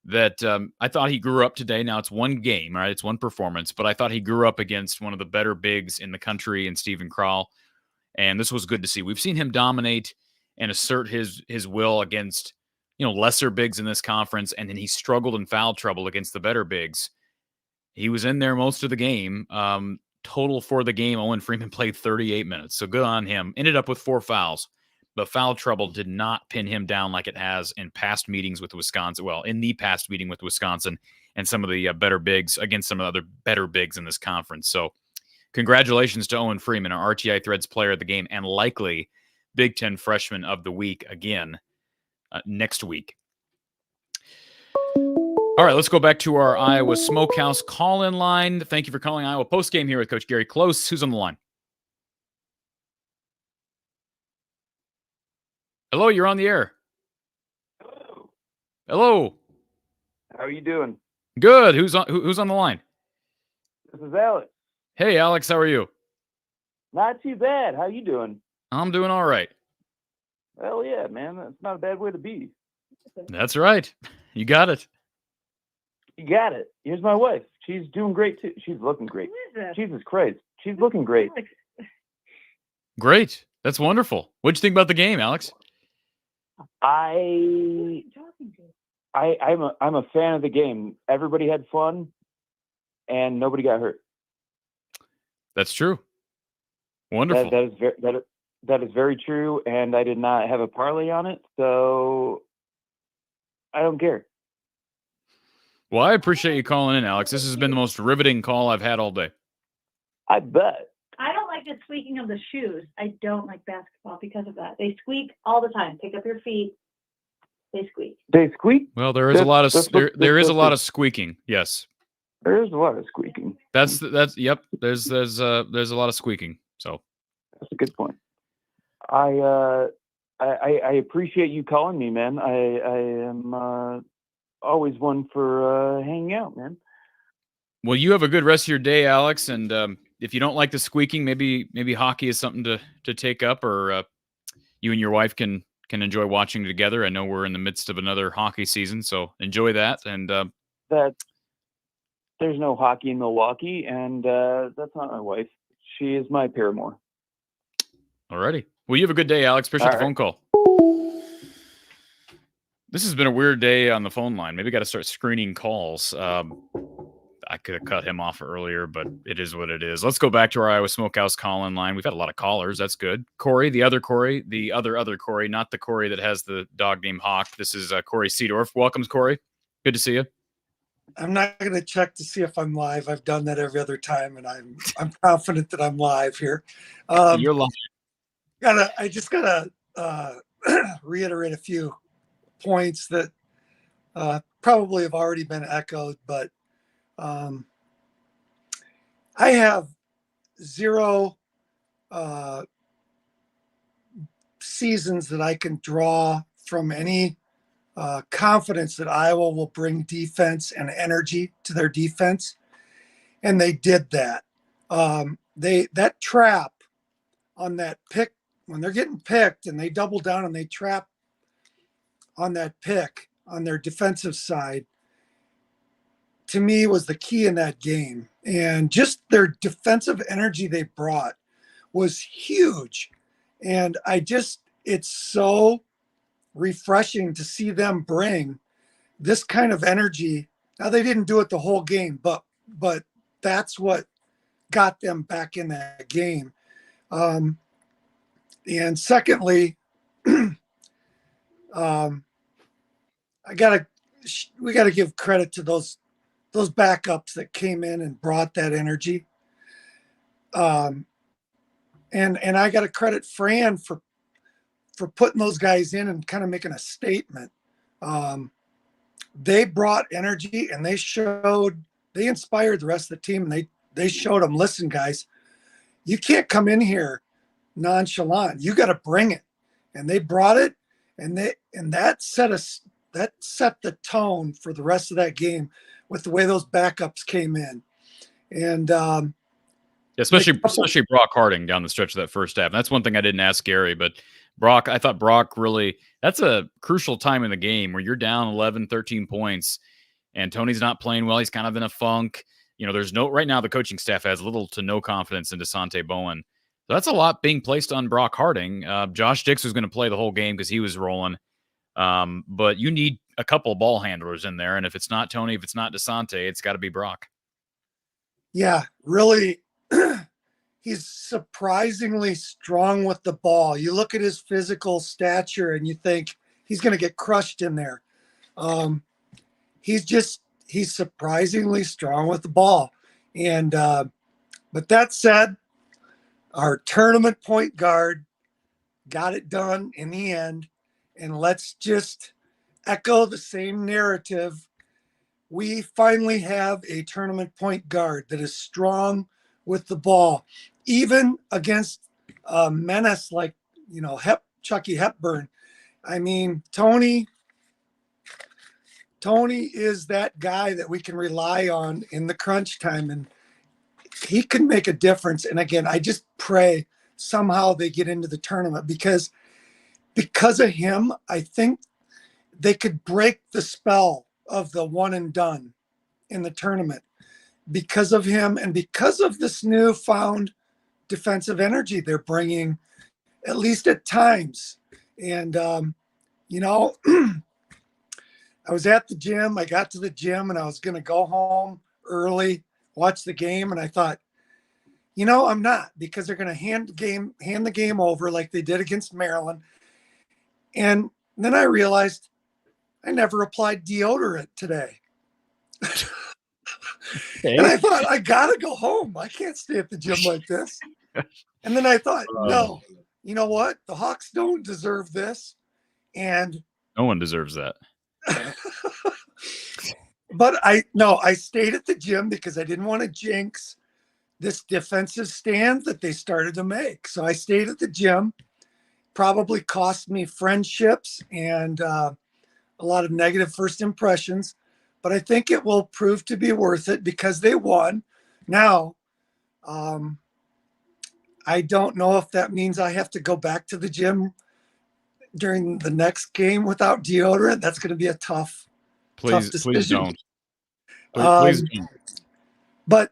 [SPEAKER 1] that I thought he grew up today. Now it's one game, right? It's one performance, but I thought he grew up against one of the better bigs in the country in Stephen Krall. And this was good to see. We've seen him dominate and assert his will against lesser bigs in this conference, and then he struggled in foul trouble against the better bigs. He was in there most of the game. Total for the game, Owen Freeman played 38 minutes, so good on him. Ended up with 4 fouls, but foul trouble did not pin him down like it has in past meetings with Wisconsin. Well, in the past meeting with Wisconsin and some of the better bigs against some of the other better bigs in this conference. So congratulations to Owen Freeman, our RTI Threads player of the game, and likely Big Ten Freshman of the Week again next week. All right, let's go back to our Iowa Smokehouse call-in line. Thank you for calling Iowa Postgame here with Coach Gary Close. Who's on the line? Hello, you're on the air. Hello.
[SPEAKER 7] How are you doing?
[SPEAKER 1] Good. Who's on the line?
[SPEAKER 7] This is Alex.
[SPEAKER 1] Hey, Alex. How are you?
[SPEAKER 7] Not too bad. How you doing?
[SPEAKER 1] I'm doing all right.
[SPEAKER 7] Well, yeah, man. That's not a bad way to be.
[SPEAKER 1] That's right. You got it.
[SPEAKER 7] You got it. Here's my wife. She's doing great, too. She's looking great. Jesus Christ. She's looking great.
[SPEAKER 1] Great. That's wonderful. What'd you think about the game, Alex?
[SPEAKER 7] I'm a fan of the game. Everybody had fun, and nobody got hurt.
[SPEAKER 1] That's true. Wonderful.
[SPEAKER 7] That is very true, and I did not have a parlay on it, so I don't care.
[SPEAKER 1] Well, I appreciate you calling in, Alex. This has been the most riveting call I've had all day.
[SPEAKER 7] I bet.
[SPEAKER 8] I don't like the squeaking of the shoes. I don't like basketball because of that. They squeak all the time. Pick up your feet. They squeak.
[SPEAKER 7] They squeak?
[SPEAKER 1] Well, there is a lot of there is a lot of squeaking. Yes.
[SPEAKER 7] There is a lot of squeaking.
[SPEAKER 1] That's yep. There's a lot of squeaking. So
[SPEAKER 7] that's a good point. I appreciate you calling me, man. I am always one for hanging out, man.
[SPEAKER 1] Well, you have a good rest of your day, Alex. And if you don't like the squeaking, maybe hockey is something to take up, or you and your wife can enjoy watching together. I know we're in the midst of another hockey season, so enjoy that. And
[SPEAKER 7] that there's no hockey in Milwaukee, and that's not my wife. She is my paramour.
[SPEAKER 1] Alrighty. Well, you have a good day, Alex. Appreciate the phone call. This has been a weird day on the phone line. Maybe got to start screening calls. I could have cut him off earlier, but it is what it is. Let's go back to our Iowa Smokehouse call-in line. We've had a lot of callers. That's good. Corey, the other Corey, the other Corey, not the Corey that has the dog named Hawk. This is Corey Seedorf. Welcome, Corey. Good to see you.
[SPEAKER 9] I'm not going to check to see if I'm live. I've done that every other time, and I'm confident that I'm live here.
[SPEAKER 1] You're live.
[SPEAKER 9] I just gotta reiterate a few points that probably have already been echoed, but I have zero seasons that I can draw from any confidence that Iowa will bring defense and energy to their defense, and they did that. That trap on that pick, when they're getting picked and they double down and they trap on that pick on their defensive side, to me was the key in that game. And just their defensive energy they brought was huge. And it's so refreshing to see them bring this kind of energy. Now, they didn't do it the whole game, but that's what got them back in that game. And secondly, we got to give credit to those backups that came in and brought that energy. And I got to credit Fran for putting those guys in and kind of making a statement. They brought energy, and they inspired the rest of the team, and they showed them, listen, guys, you can't come in here nonchalant. You got to bring it. And they brought it, and that set the tone for the rest of that game with the way those backups came in. And
[SPEAKER 1] especially Brock Harding down the stretch of that first half. And that's one thing I didn't ask Gary, but I thought Brock really, that's a crucial time in the game where you're down 11, 13 points and Tony's not playing well. He's kind of in a funk. Right now the coaching staff has little to no confidence in DeSante Bowen. So that's a lot being placed on Brock Harding. Josh Dix was going to play the whole game because he was rolling. But you need a couple of ball handlers in there. And if it's not Tony, if it's not DeSante, it's got to be Brock.
[SPEAKER 9] Yeah, really. He's surprisingly strong with the ball. You look at his physical stature and you think he's going to get crushed in there. He's surprisingly strong with the ball. And, but that said, our tournament point guard got it done in the end. And let's just echo the same narrative. We finally have a tournament point guard that is strong with the ball, even against a menace like, Chucky Hepburn. I mean, Tony is that guy that we can rely on in the crunch time, and he can make a difference. And again, I just pray somehow they get into the tournament because of him, I think they could break the spell of the one and done in the tournament because of him and because of this newfound defensive energy they're bringing, at least at times. And, I was at the gym. I got to the gym and I was going to go home early, watch the game. And I thought, I'm not, because they're going to hand the game over like they did against Maryland. And then I realized I never applied deodorant today. Okay. And I thought, I got to go home. I can't stay at the gym like this. And then I thought, no, you know what? The Hawks don't deserve this. And
[SPEAKER 1] no one deserves that.
[SPEAKER 9] But I stayed at the gym because I didn't want to jinx this defensive stand that they started to make. So I stayed at the gym. Probably cost me friendships and a lot of negative first impressions, but I think it will prove to be worth it because they won. Now, I don't know if that means I have to go back to the gym during the next game without deodorant. That's going to be a tough decision.
[SPEAKER 1] Please don't. Please don't.
[SPEAKER 9] But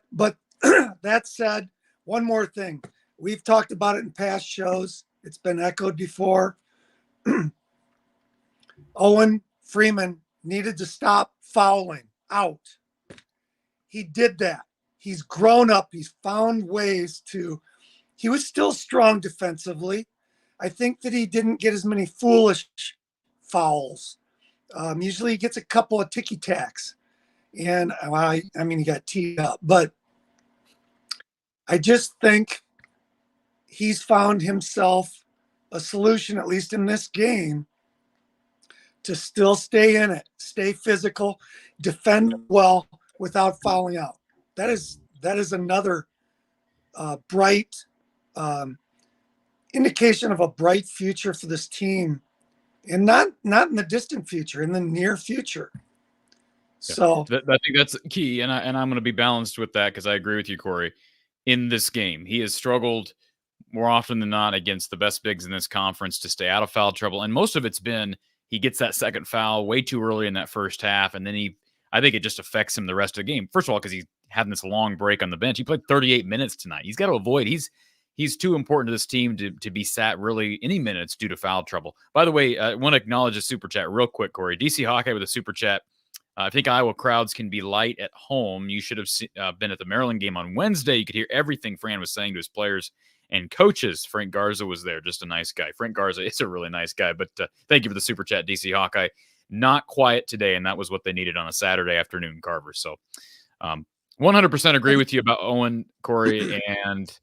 [SPEAKER 9] that said, one more thing. We've talked about it in past shows. It's been echoed before. Owen Freeman needed to stop fouling out. he did that. He's grown up. He's found ways to. He was still strong defensively. I think that he didn't get as many foolish fouls. Usually he gets a couple of ticky tacks. And I mean, he got teed up. But I just think he's found himself a solution, at least in this game, to still stay in it, stay physical, defend well without fouling out. That is another bright indication of a bright future for this team, and not in the distant future, in the near future. So
[SPEAKER 1] I think that's key, and I'm going to be balanced with that because I agree with you, Corey. In this game, he has struggled more often than not against the best bigs in this conference to stay out of foul trouble, and most of it's been he gets that second foul way too early in that first half, and then I think it just affects him the rest of the game. First of all, because he's having this long break on the bench. He played 38 minutes tonight. He's got to avoid. He's too important to this team to be sat really any minutes due to foul trouble. By the way, I want to acknowledge a super chat real quick, Corey. DC Hawkeye with a super chat. I think Iowa crowds can be light at home. You should have been at the Maryland game on Wednesday. You could hear everything Fran was saying to his players and coaches. Frank Garza was there. Just a nice guy. Frank Garza is a really nice guy. But thank you for the super chat, DC Hawkeye. Not quiet today, and that was what they needed on a Saturday afternoon, Carver. So 100% agree with you about Owen, Corey. And,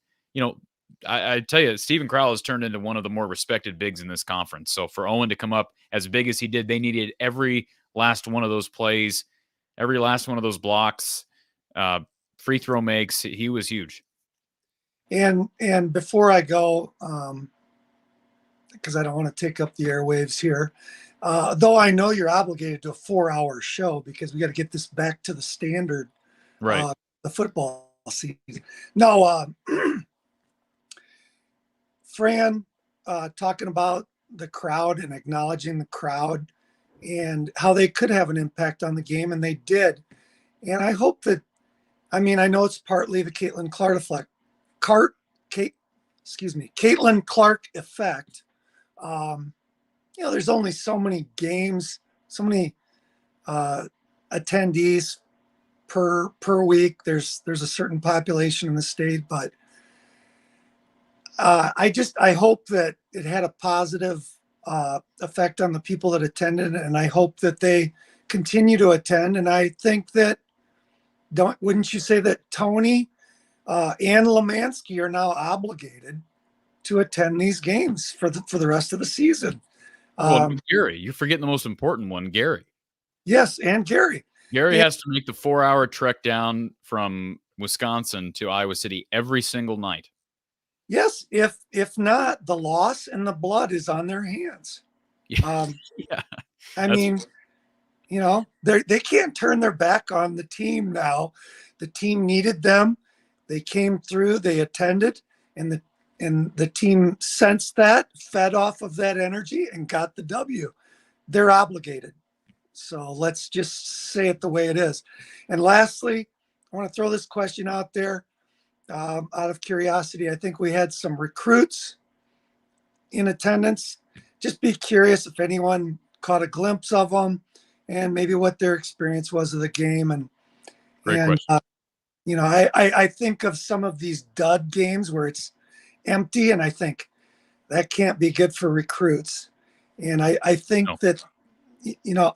[SPEAKER 1] I tell you, Stephen Crowell has turned into one of the more respected bigs in this conference. So for Owen to come up as big as he did, they needed every last one of those plays, every last one of those blocks, free throw makes. He was huge.
[SPEAKER 9] And before I go, because I don't want to take up the airwaves here, though I know you're obligated to a 4-hour show because we got to get this back to the standard,
[SPEAKER 1] right?
[SPEAKER 9] The football season. No, Fran talking about the crowd and acknowledging the crowd and how they could have an impact on the game, and they did. And I hope that, I know it's partly the Caitlin Clark effect. There's only so many games, so many attendees per week. There's a certain population in the state, but I hope that it had a positive effect on the people that attended, and I hope that they continue to attend. And I think that wouldn't you say that Tony and Lemansky are now obligated to attend these games for the rest of the season?
[SPEAKER 1] Well, Gary, you're forgetting the most important one, Gary.
[SPEAKER 9] Yes, and Gary.
[SPEAKER 1] Gary has to make the 4-hour trek down from Wisconsin to Iowa City every single night.
[SPEAKER 9] Yes, if not, the loss and the blood is on their hands.
[SPEAKER 1] Yeah.
[SPEAKER 9] They can't turn their back on the team now. The team needed them. They came through. They attended, and the team sensed that, fed off of that energy, and got the W. They're obligated. So let's just say it the way it is. And lastly, I want to throw this question out there. Out of curiosity, I think we had some recruits in attendance. Just be curious if anyone caught a glimpse of them and maybe what their experience was of the game.
[SPEAKER 1] Great question.
[SPEAKER 9] I think of some of these dud games where it's empty, and I think that can't be good for recruits. And I think that,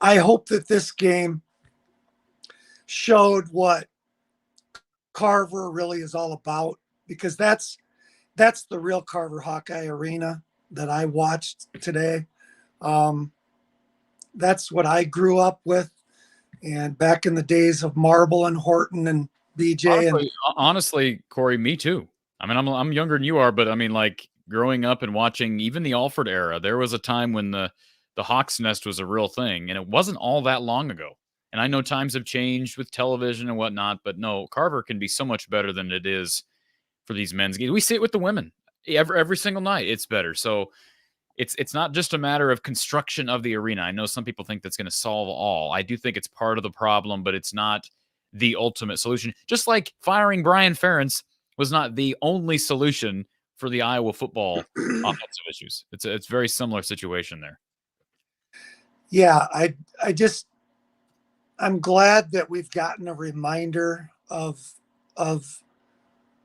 [SPEAKER 9] I hope that this game showed what Carver really is all about, because that's the real Carver Hawkeye arena that I watched today. That's what I grew up with, and back in the days of Marble and Horton and BJ.
[SPEAKER 1] Honestly, Corey, me too. I'm younger than you are, but growing up and watching even the Alford era, there was a time when the Hawks Nest was a real thing, and it wasn't all that long ago. And I know times have changed with television and whatnot, but no, Carver can be so much better than it is for these men's games. We see it with the women every single night. It's better. So it's not just a matter of construction of the arena. I know some people think that's going to solve all. I do think it's part of the problem, but it's not the ultimate solution. Just like firing Brian Ferentz was not the only solution for the Iowa football offensive issues. It's a very similar situation there.
[SPEAKER 9] Yeah, I'm glad that we've gotten a reminder of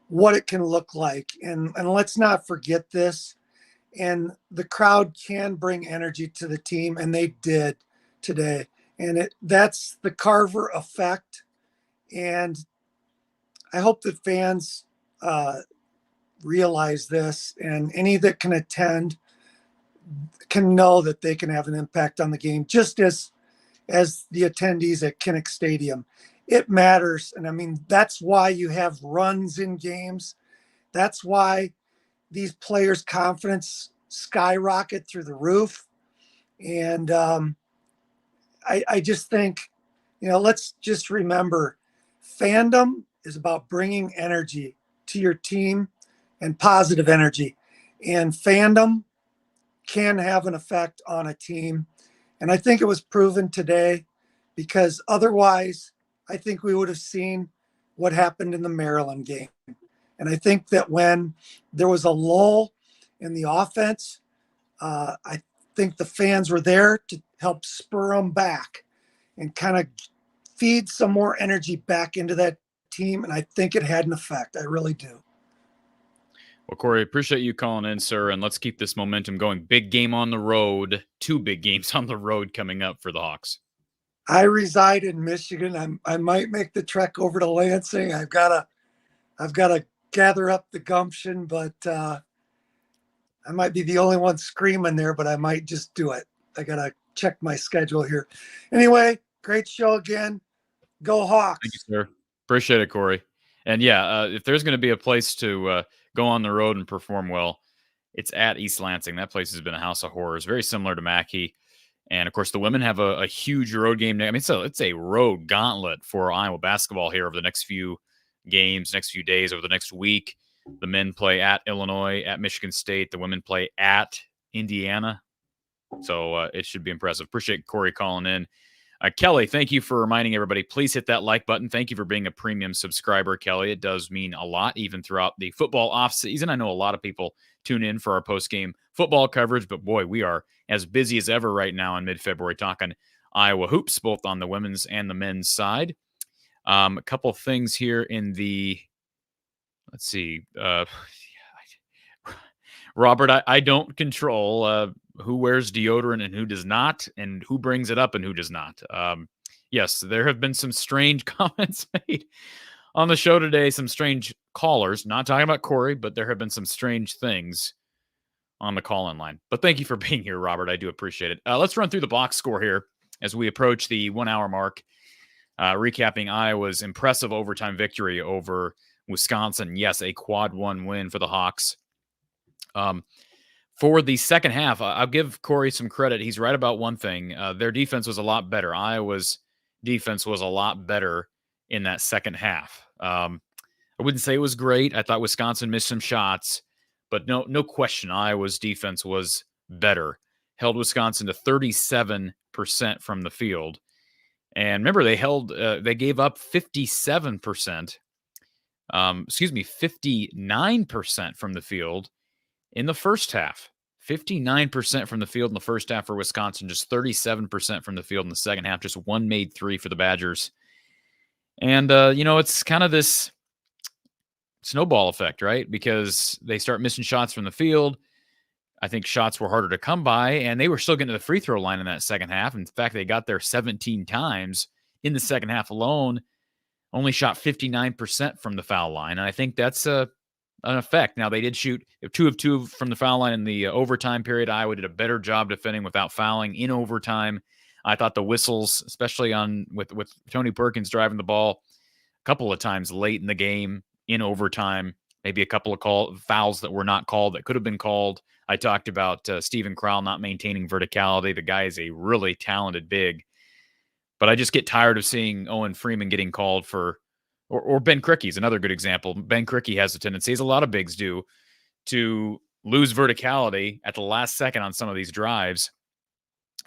[SPEAKER 9] what it can look like. And let's not forget this. And the crowd can bring energy to the team, and they did today. And that's the Carver effect. And I hope that fans realize this, and any that can attend can know that they can have an impact on the game, just as the attendees at Kinnick Stadium. It matters. And I mean, that's why you have runs in games. That's why these players' confidence skyrocket through the roof. And I just think, let's just remember, fandom is about bringing energy to your team and positive energy. And fandom can have an effect on a team. And I think it was proven today, because otherwise I think we would have seen what happened in the Maryland game. And I think that when there was a lull in the offense, I think the fans were there to help spur them back and kind of feed some more energy back into that team. And I think it had an effect. I really do.
[SPEAKER 1] Well, Corey, appreciate you calling in, sir, and let's keep this momentum going. Big game on the road, 2 big games on the road coming up for the Hawks.
[SPEAKER 9] I reside in Michigan. I might make the trek over to Lansing. I've got to gather up the gumption, but I might be the only one screaming there, but I might just do it. I got to check my schedule here. Anyway, great show again. Go Hawks.
[SPEAKER 1] Thank you, sir. Appreciate it, Corey. And yeah, if there's going to be a place to go on the road and perform well, it's at East Lansing. That place has been a house of horrors, very similar to Mackey. And of course, the women have a huge road game. I mean, it's a road gauntlet for Iowa basketball here over the next few games, next few days, over the next week. The men play at Illinois, at Michigan State. The women play at Indiana. So it should be impressive. Appreciate Corey calling in. Kelly, thank you for reminding everybody. Please hit that like button. Thank you for being a premium subscriber, Kelly. It does mean a lot, even throughout the football offseason. I know a lot of people tune in for our post-game football coverage, but boy, we are as busy as ever right now in mid-February talking Iowa hoops, both on the women's and the men's side. A couple of things here in the, let's see, Robert, I don't control who wears deodorant and who does not, and who brings it up and who does not. Yes, there have been some strange comments made on the show today, some strange callers, not talking about Corey, but there have been some strange things on the call-in line. But thank you for being here, Robert. I do appreciate it. Let's run through the box score here as we approach the 1 hour mark, recapping Iowa's impressive overtime victory over Wisconsin. Yes, a quad 1 win for the Hawks. For the second half, I'll give Corey some credit. He's right about one thing. Their defense was a lot better. Iowa's defense was a lot better in that second half. I wouldn't say it was great. I thought Wisconsin missed some shots, but no question, Iowa's defense was better. Held Wisconsin to 37% from the field. And remember, they gave up 59% from the field in the first half. 59% from the field in the first half for Wisconsin, just 37% from the field in the second half. Just one made three for the Badgers. And, it's kind of this snowball effect, right? Because they start missing shots from the field. I think shots were harder to come by, and they were still getting to the free throw line in that second half. In fact, they got there 17 times in the second half alone, only shot 59% from the foul line. And I think that's an effect. Now, they did shoot 2 of 2 from the foul line in the overtime period. Iowa did a better job defending without fouling in overtime. I thought the whistles, especially with Tony Perkins driving the ball a couple of times late in the game in overtime, maybe a couple of fouls that were not called that could have been called. I talked about Stephen Crowell not maintaining verticality. The guy is a really talented big. But I just get tired of seeing Owen Freeman getting called for, or Ben Krickey's another good example. Ben Krickey has a tendency, as a lot of bigs do, to lose verticality at the last second on some of these drives.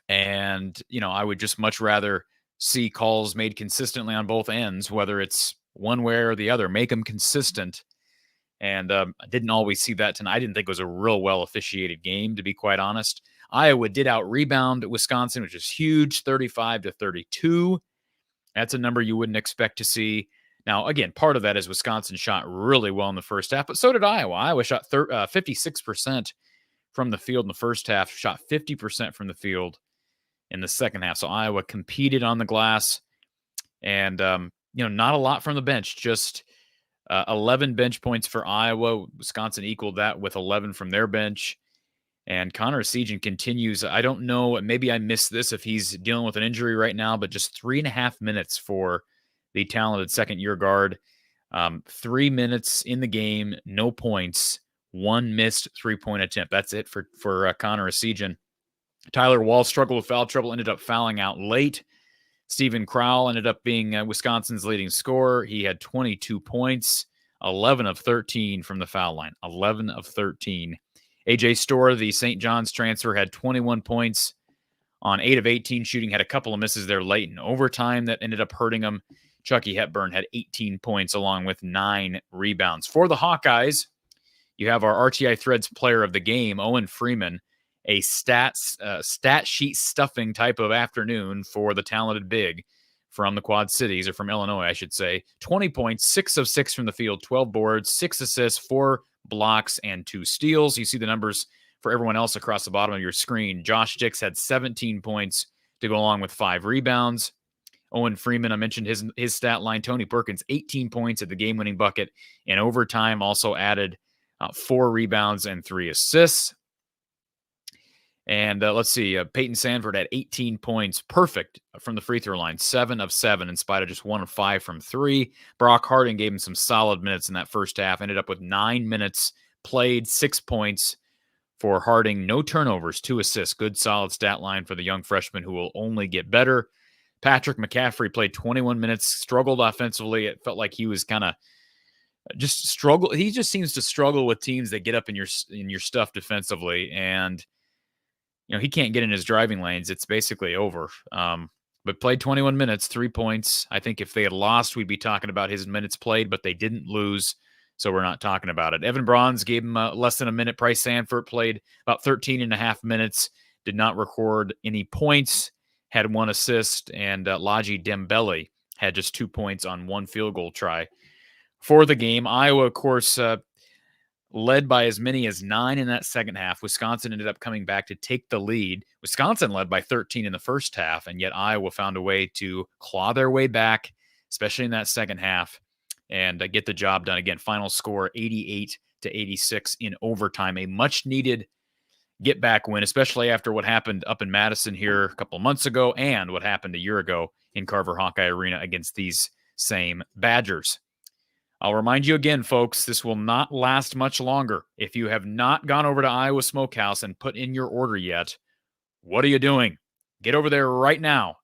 [SPEAKER 1] And, I would just much rather see calls made consistently on both ends, whether it's one way or the other. Make them consistent. And I didn't always see that tonight. I didn't think it was a real well-officiated game, to be quite honest. Iowa did out-rebound Wisconsin, which is huge, 35-32. That's a number you wouldn't expect to see. Now, again, part of that is Wisconsin shot really well in the first half, but so did Iowa. Iowa shot 56% from the field in the first half, shot 50% from the field in the second half. So Iowa competed on the glass, and not a lot from the bench, just 11 bench points for Iowa. Wisconsin equaled that with 11 from their bench. And Connor Essegian continues. I don't know, maybe I missed this if he's dealing with an injury right now, but just 3.5 minutes for the talented second-year guard. 3 minutes in the game, no points, 1 missed three-point attempt. That's it for Connor Essegian. Tyler Wall struggled with foul trouble, ended up fouling out late. Stephen Crowell ended up being Wisconsin's leading scorer. He had 22 points, 11 of 13 from the foul line, 11 of 13. A.J. Storr, the St. John's transfer, had 21 points on 8 of 18 shooting, had a couple of misses there late in overtime that ended up hurting him. Chucky Hepburn had 18 points along with 9 rebounds. For the Hawkeyes, you have our RTI Threads player of the game, Owen Freeman, a stat sheet stuffing type of afternoon for the talented big from the Quad Cities, or from Illinois, I should say. 20 points, 6 of 6 from the field, 12 boards, 6 assists, 4 blocks, and 2 steals. You see the numbers for everyone else across the bottom of your screen. Josh Dix had 17 points to go along with 5 rebounds. Owen Freeman, I mentioned his stat line. Tony Perkins, 18 points at the game-winning bucket in overtime, also added 4 rebounds and 3 assists. And let's see, Peyton Sanford had 18 points, perfect from the free throw line, 7 of 7 in spite of just 1 of 5 from 3. Brock Harding gave him some solid minutes in that first half, ended up with 9 minutes played, 6 points for Harding, no turnovers, 2 assists. Good solid stat line for the young freshman who will only get better. Patrick McCaffrey played 21 minutes, struggled offensively. It felt like he was kind of just struggle. He just seems to struggle with teams that get up in your stuff defensively, and he can't get in his driving lanes. It's basically over. But played 21 minutes, 3 points. I think if they had lost, we'd be talking about his minutes played, but they didn't lose, so we're not talking about it. Evan Bronze gave him less than a minute. Bryce Sanford played about 13 and a half minutes, did not record any points, had 1 assist, and Laji Dembele had just 2 points on 1 field goal try for the game. Iowa, of course, led by as many as 9 in that second half. Wisconsin ended up coming back to take the lead. Wisconsin led by 13 in the first half, and yet Iowa found a way to claw their way back, especially in that second half, and get the job done. Again, final score 88-86 in overtime. A much-needed get-back win, especially after what happened up in Madison here a couple of months ago and what happened a year ago in Carver Hawkeye Arena against these same Badgers. I'll remind you again, folks, this will not last much longer. If you have not gone over to Iowa Smokehouse and put in your order yet, what are you doing? Get over there right now.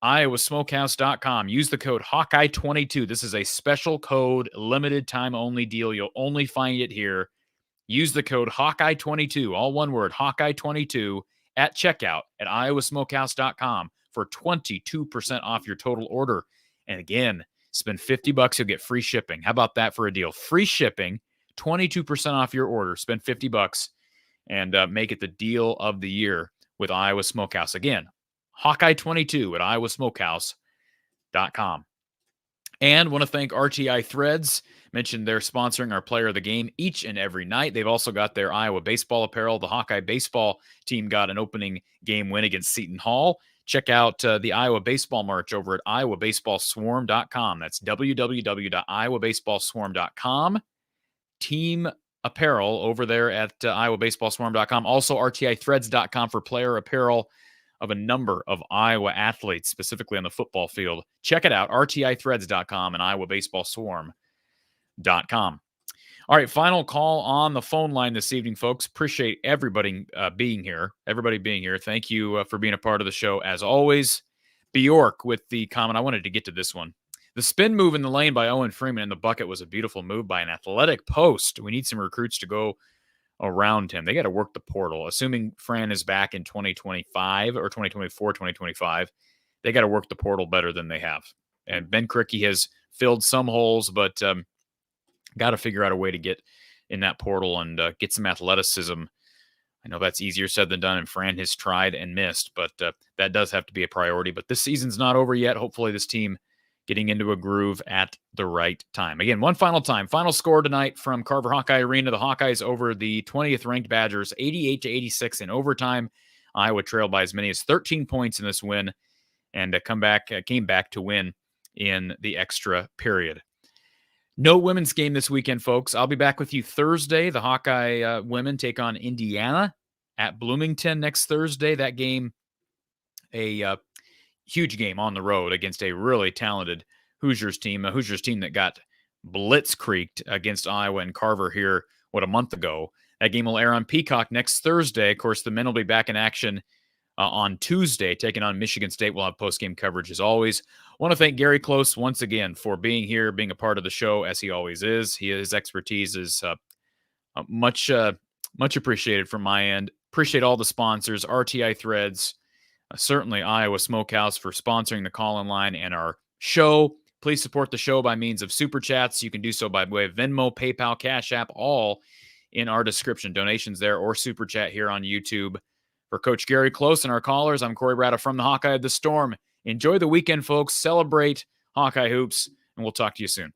[SPEAKER 1] iowasmokehouse.com. Use the code Hawkeye22. This is a special code, limited time only deal. You'll only find it here. Use the code Hawkeye22, all one word, Hawkeye22, at checkout at iowasmokehouse.com for 22% off your total order. And again, spend $50, you'll get free shipping. How about that for a deal? Free shipping, 22% off your order. Spend $50 and make it the deal of the year with Iowa Smokehouse. Again, Hawkeye22 at iowasmokehouse.com. And want to thank RTI Threads. Mentioned they're sponsoring our player of the game each and every night. They've also got their Iowa baseball apparel. The Hawkeye baseball team got an opening game win against Seton Hall. Check out the Iowa baseball merch over at iowabaseballswarm.com. That's www.iowabaseballswarm.com. Team apparel over there at iowabaseballswarm.com. Also rtithreads.com for player apparel of a number of Iowa athletes, specifically on the football field. Check it out, rtithreads.com and iowabaseballswarm.com. All right, final call on the phone line this evening, folks. Appreciate everybody being here. Thank you for being a part of the show, as always. Bjork with the comment. I wanted to get to this one. The spin move in the lane by Owen Freeman in the bucket was a beautiful move by an athletic post. We need some recruits to go around him. They got to work the portal. Assuming Fran is back in 2025 or 2024, 2025, they got to work the portal better than they have. And Ben Krikke has filled some holes, but got to figure out a way to get in that portal and get some athleticism. I know that's easier said than done, and Fran has tried and missed, but that does have to be a priority. But this season's not over yet. Hopefully this team getting into a groove at the right time. Again, one final time. Final score tonight from Carver Hawkeye Arena. The Hawkeyes over the 20th ranked Badgers, 88-86 in overtime. Iowa trailed by as many as 13 points in this win and came back to win in the extra period. No women's game this weekend, folks. I'll be back with you Thursday. The Hawkeye women take on Indiana at Bloomington next Thursday. That game, a huge game on the road against a really talented Hoosiers team, a Hoosiers team that got blitzkrieged against Iowa and Carver here, a month ago. That game will air on Peacock next Thursday. Of course, the men will be back in action on Tuesday, taking on Michigan State. We'll have post-game coverage as always. I want to thank Gary Close once again for being here, being a part of the show, as he always is. His expertise is much appreciated from my end. Appreciate all the sponsors, RTI Threads, certainly Iowa Smokehouse for sponsoring the call-in line and our show. Please support the show by means of Super Chats. You can do so by way of Venmo, PayPal, Cash App, all in our description. Donations there or Super Chat here on YouTube. For Coach Gary Close and our callers, I'm Corey Brada from the Hawkeye of the Storm. Enjoy the weekend, folks. Celebrate Hawkeye Hoops, and we'll talk to you soon.